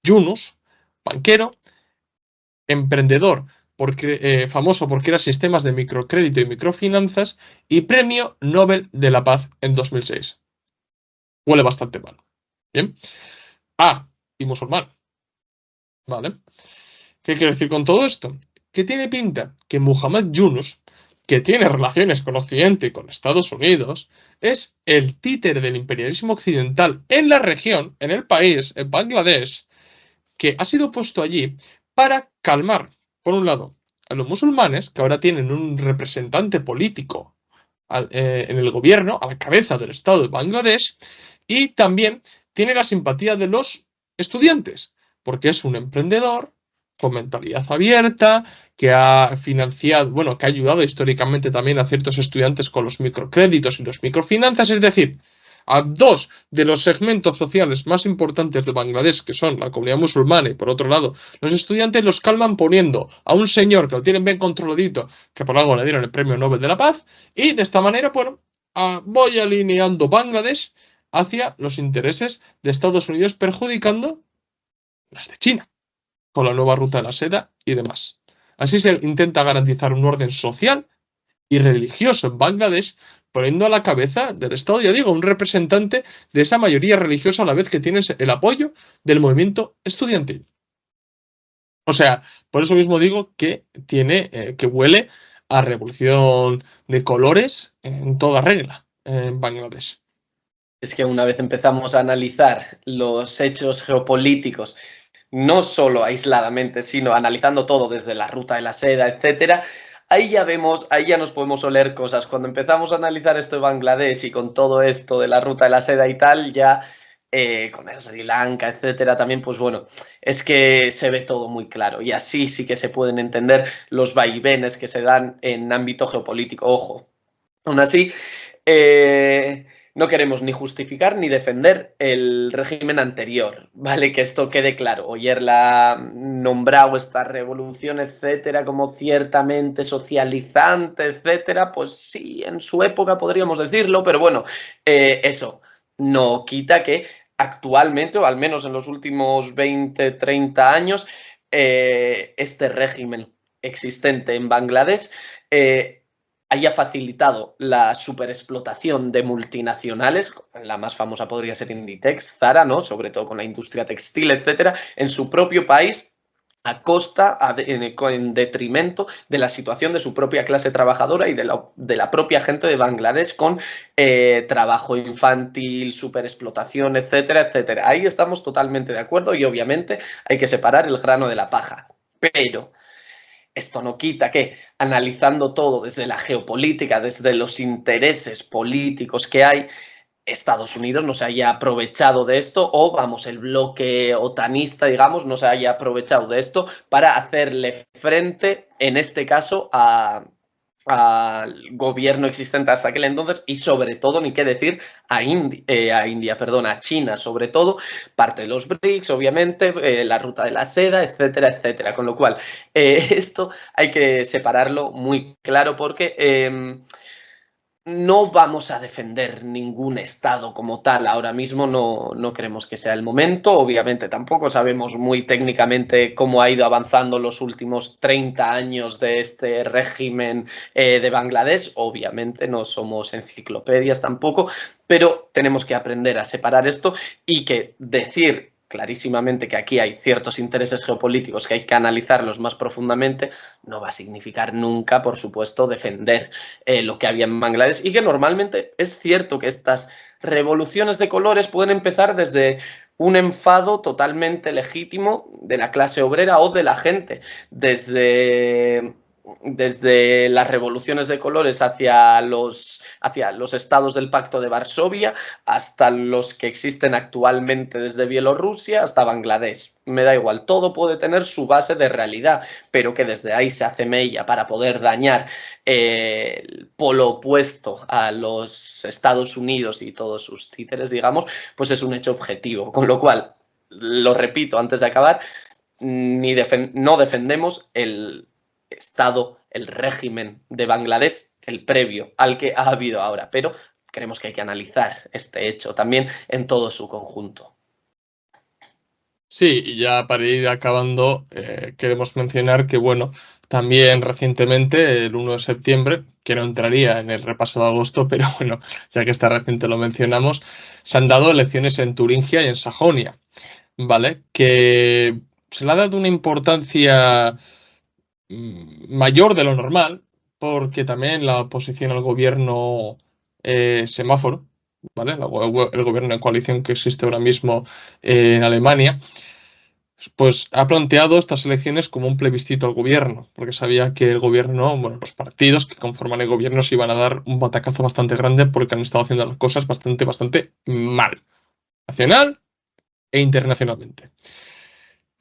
Yunus, banquero, emprendedor, famoso porque era sistemas de microcrédito y microfinanzas, y premio Nobel de la Paz en 2006. Huele bastante mal. Bien. Y musulmán. ¿Vale? ¿Qué quiero decir con todo esto? Que tiene pinta que Muhammad Yunus, que tiene relaciones con Occidente y con Estados Unidos, es el títere del imperialismo occidental en la región, en el país, en Bangladesh, que ha sido puesto allí para calmar, por un lado, a los musulmanes, que ahora tienen un representante político en el gobierno, a la cabeza del Estado de Bangladesh, y también tiene la simpatía de los estudiantes, porque es un emprendedor con mentalidad abierta, que ha financiado, bueno, que ha ayudado históricamente también a ciertos estudiantes con los microcréditos y los microfinanzas, es decir, a dos de los segmentos sociales más importantes de Bangladesh, que son la comunidad musulmana y por otro lado los estudiantes, los calman poniendo a un señor que lo tienen bien controladito, que por algo le dieron el premio Nobel de la Paz, y de esta manera, bueno, voy alineando Bangladesh hacia los intereses de Estados Unidos, perjudicando las de China, con la nueva ruta de la seda y demás. Así se intenta garantizar un orden social y religioso en Bangladesh, poniendo a la cabeza del Estado, ya digo, un representante de esa mayoría religiosa a la vez que tiene el apoyo del movimiento estudiantil. O sea, por eso mismo digo que que huele a revolución de colores en toda regla en Bangladesh. Es que una vez empezamos a analizar los hechos geopolíticos, no solo aisladamente, sino analizando todo desde la ruta de la seda, etcétera, ahí ya vemos, ahí ya nos podemos oler cosas. Cuando empezamos a analizar esto de Bangladesh y con todo esto de la ruta de la seda y tal, ya con el Sri Lanka, etcétera, también, pues bueno, es que se ve todo muy claro y así sí que se pueden entender los vaivenes que se dan en ámbito geopolítico. Ojo, aún así, no queremos ni justificar ni defender el régimen anterior, ¿vale? Que esto quede claro. Oyerla nombrado esta revolución, etcétera, como ciertamente socializante, etcétera, pues sí, en su época podríamos decirlo, pero bueno, eso no quita que actualmente, o al menos en los últimos 20, 30 años, este régimen existente en Bangladesh haya facilitado la superexplotación de multinacionales, la más famosa podría ser Inditex, Zara, ¿no? Sobre todo con la industria textil, etcétera, en su propio país a costa, en detrimento de la situación de su propia clase trabajadora y de la propia gente de Bangladesh con trabajo infantil, superexplotación, etcétera, etcétera. Ahí estamos totalmente de acuerdo y obviamente hay que separar el grano de la paja. Pero esto no quita que, analizando todo desde la geopolítica, desde los intereses políticos que hay, Estados Unidos no se haya aprovechado de esto o, vamos, el bloque otanista, digamos, no se haya aprovechado de esto para hacerle frente, en este caso, al gobierno existente hasta aquel entonces y sobre todo, ni qué decir, a China sobre todo, parte de los BRICS, obviamente, la ruta de la seda, etcétera, etcétera. Con lo cual, esto hay que separarlo muy claro porque no vamos a defender ningún Estado como tal ahora mismo, no creemos que sea el momento. Obviamente tampoco sabemos muy técnicamente cómo ha ido avanzando los últimos 30 años de este régimen de Bangladesh. Obviamente no somos enciclopedias tampoco, pero tenemos que aprender a separar esto y que decir clarísimamente que aquí hay ciertos intereses geopolíticos que hay que analizarlos más profundamente no va a significar nunca, por supuesto, defender lo que había en Bangladesh y que normalmente es cierto que estas revoluciones de colores pueden empezar desde un enfado totalmente legítimo de la clase obrera o de la gente, desde las revoluciones de colores hacia los estados del Pacto de Varsovia hasta los que existen actualmente desde Bielorrusia hasta Bangladesh. Me da igual, todo puede tener su base de realidad, pero que desde ahí se hace mella para poder dañar el polo opuesto a los Estados Unidos y todos sus títeres, digamos, pues es un hecho objetivo. Con lo cual, lo repito antes de acabar, no defendemos el Estado, el régimen de Bangladesh, el previo al que ha habido ahora, pero creemos que hay que analizar este hecho también en todo su conjunto. Sí, y ya para ir acabando, queremos mencionar que, bueno, también recientemente, el 1 de septiembre, que no entraría en el repaso de agosto, pero bueno, ya que está reciente lo mencionamos, se han dado elecciones en Turingia y en Sajonia, ¿vale? Que se le ha dado una importancia mayor de lo normal, porque también la oposición al gobierno semáforo, ¿vale? El gobierno de coalición que existe ahora mismo en Alemania, pues ha planteado estas elecciones como un plebiscito al gobierno, porque sabía que el gobierno, bueno, los partidos que conforman el gobierno se iban a dar un batacazo bastante grande porque han estado haciendo las cosas bastante mal, nacional e internacionalmente.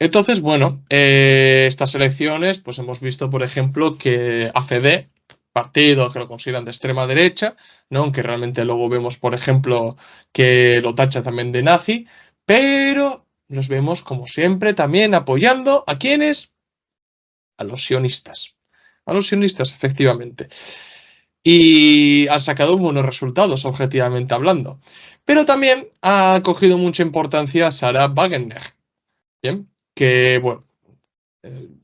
Entonces, bueno, estas elecciones, pues hemos visto, por ejemplo, que AfD, partido que lo consideran de extrema derecha, ¿no? Aunque realmente luego vemos, por ejemplo, que lo tacha también de nazi, pero los vemos, como siempre, también apoyando ¿a quiénes? A los sionistas. A los sionistas, efectivamente. Y han sacado buenos resultados, objetivamente hablando. Pero también ha cogido mucha importancia Sarah Wagenknecht, ¿bien? Que, bueno,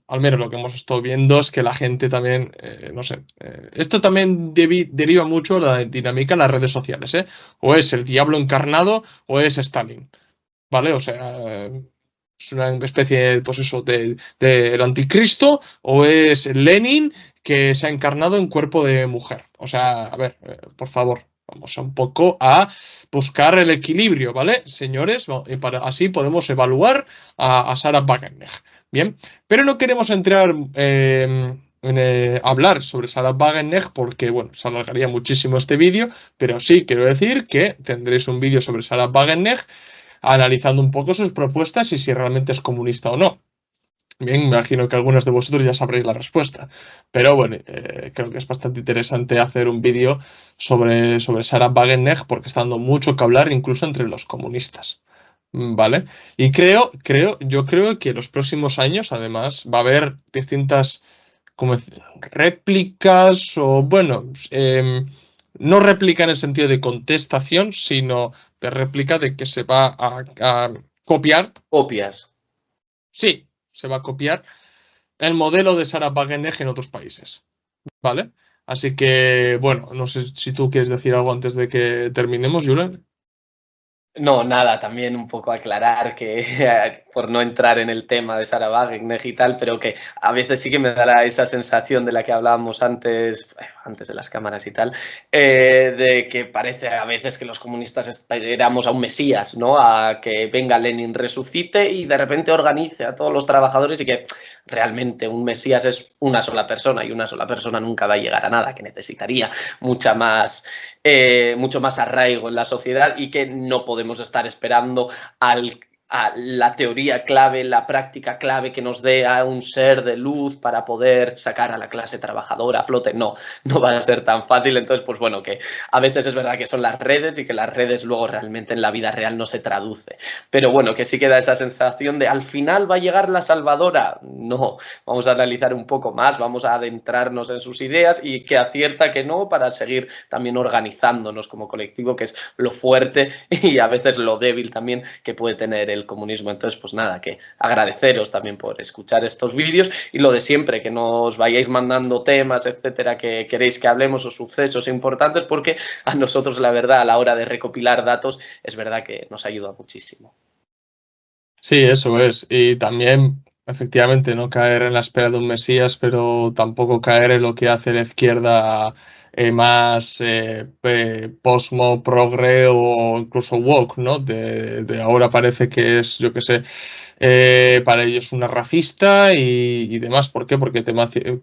al menos lo que hemos estado viendo es que la gente también, no sé, esto también deriva mucho la dinámica en las redes sociales, ¿eh? O es el diablo encarnado o es Stalin, ¿vale? O sea, es una especie, pues eso, del anticristo o es Lenin que se ha encarnado en cuerpo de mujer. O sea, a ver, por favor, Vamos a un poco a buscar el equilibrio, ¿vale, señores? Y así podemos evaluar a Sarah Wagenknecht. Bien, pero no queremos entrar hablar sobre Sarah Wagenknecht porque, bueno, se alargaría muchísimo este vídeo, pero sí quiero decir que tendréis un vídeo sobre Sarah Wagenknecht analizando un poco sus propuestas y si realmente es comunista o no. Bien, me imagino que algunos de vosotros ya sabréis la respuesta, pero bueno, creo que es bastante interesante hacer un vídeo sobre Sarah Wagenknecht porque está dando mucho que hablar incluso entre los comunistas, ¿vale? Y yo creo que en los próximos años además va a haber distintas como réplicas o bueno, no réplica en el sentido de contestación, sino de réplica de que se va a copiar. Copias. Sí, se va a copiar el modelo de Sarah Wagenknecht en otros países, ¿vale? Así que, bueno, no sé si tú quieres decir algo antes de que terminemos, Julen. No, nada, también un poco aclarar que, por no entrar en el tema de Sarah Wagenknecht y tal, pero que a veces sí que me da esa sensación de la que hablábamos antes de las cámaras y tal, de que parece a veces que los comunistas esperamos a un mesías, ¿no? A que venga Lenin, resucite y de repente organice a todos los trabajadores y que realmente un mesías es una sola persona y una sola persona nunca va a llegar a nada, que necesitaría mucho más arraigo en la sociedad y que no podemos estar esperando a la teoría clave, la práctica clave que nos dé a un ser de luz para poder sacar a la clase trabajadora a flote. No va a ser tan fácil. Entonces, pues bueno, que a veces es verdad que son las redes y que las redes luego realmente en la vida real no se traduce. Pero bueno, que sí queda esa sensación de al final va a llegar la salvadora. No, vamos a analizar un poco más, vamos a adentrarnos en sus ideas y que acierta que no para seguir también organizándonos como colectivo, que es lo fuerte y a veces lo débil también que puede tener el comunismo. Entonces, pues nada, que agradeceros también por escuchar estos vídeos y lo de siempre, que nos vayáis mandando temas, etcétera, que queréis que hablemos o sucesos importantes, porque a nosotros, la verdad, a la hora de recopilar datos, es verdad que nos ayuda muchísimo. Sí, eso es. Y también, efectivamente, no caer en la espera de un mesías, pero tampoco caer en lo que hace la izquierda más posmo, progre o incluso woke, ¿no? De ahora parece que es, yo qué sé, para ellos una racista y demás. ¿Por qué? Porque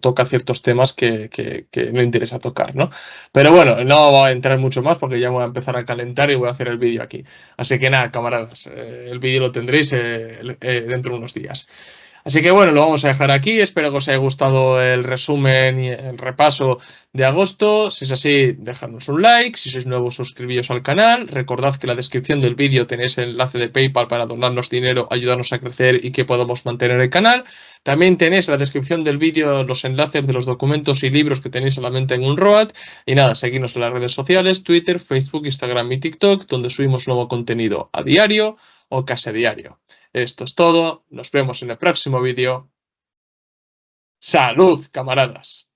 toca ciertos temas que no interesa tocar, ¿no? Pero bueno, no voy a entrar mucho más porque ya voy a empezar a calentar y voy a hacer el vídeo aquí. Así que nada, camaradas, el vídeo lo tendréis dentro de unos días. Así que bueno, lo vamos a dejar aquí. Espero que os haya gustado el resumen y el repaso de agosto. Si es así, dejadnos un like. Si sois nuevos, suscribíos al canal. Recordad que en la descripción del vídeo tenéis el enlace de PayPal para donarnos dinero, ayudarnos a crecer y que podamos mantener el canal. También tenéis en la descripción del vídeo los enlaces de los documentos y libros que tenéis solamente en Unroad. Y nada, seguidnos en las redes sociales, Twitter, Facebook, Instagram y TikTok, donde subimos nuevo contenido a diario o casi a diario. Esto es todo. Nos vemos en el próximo vídeo. ¡Salud, camaradas!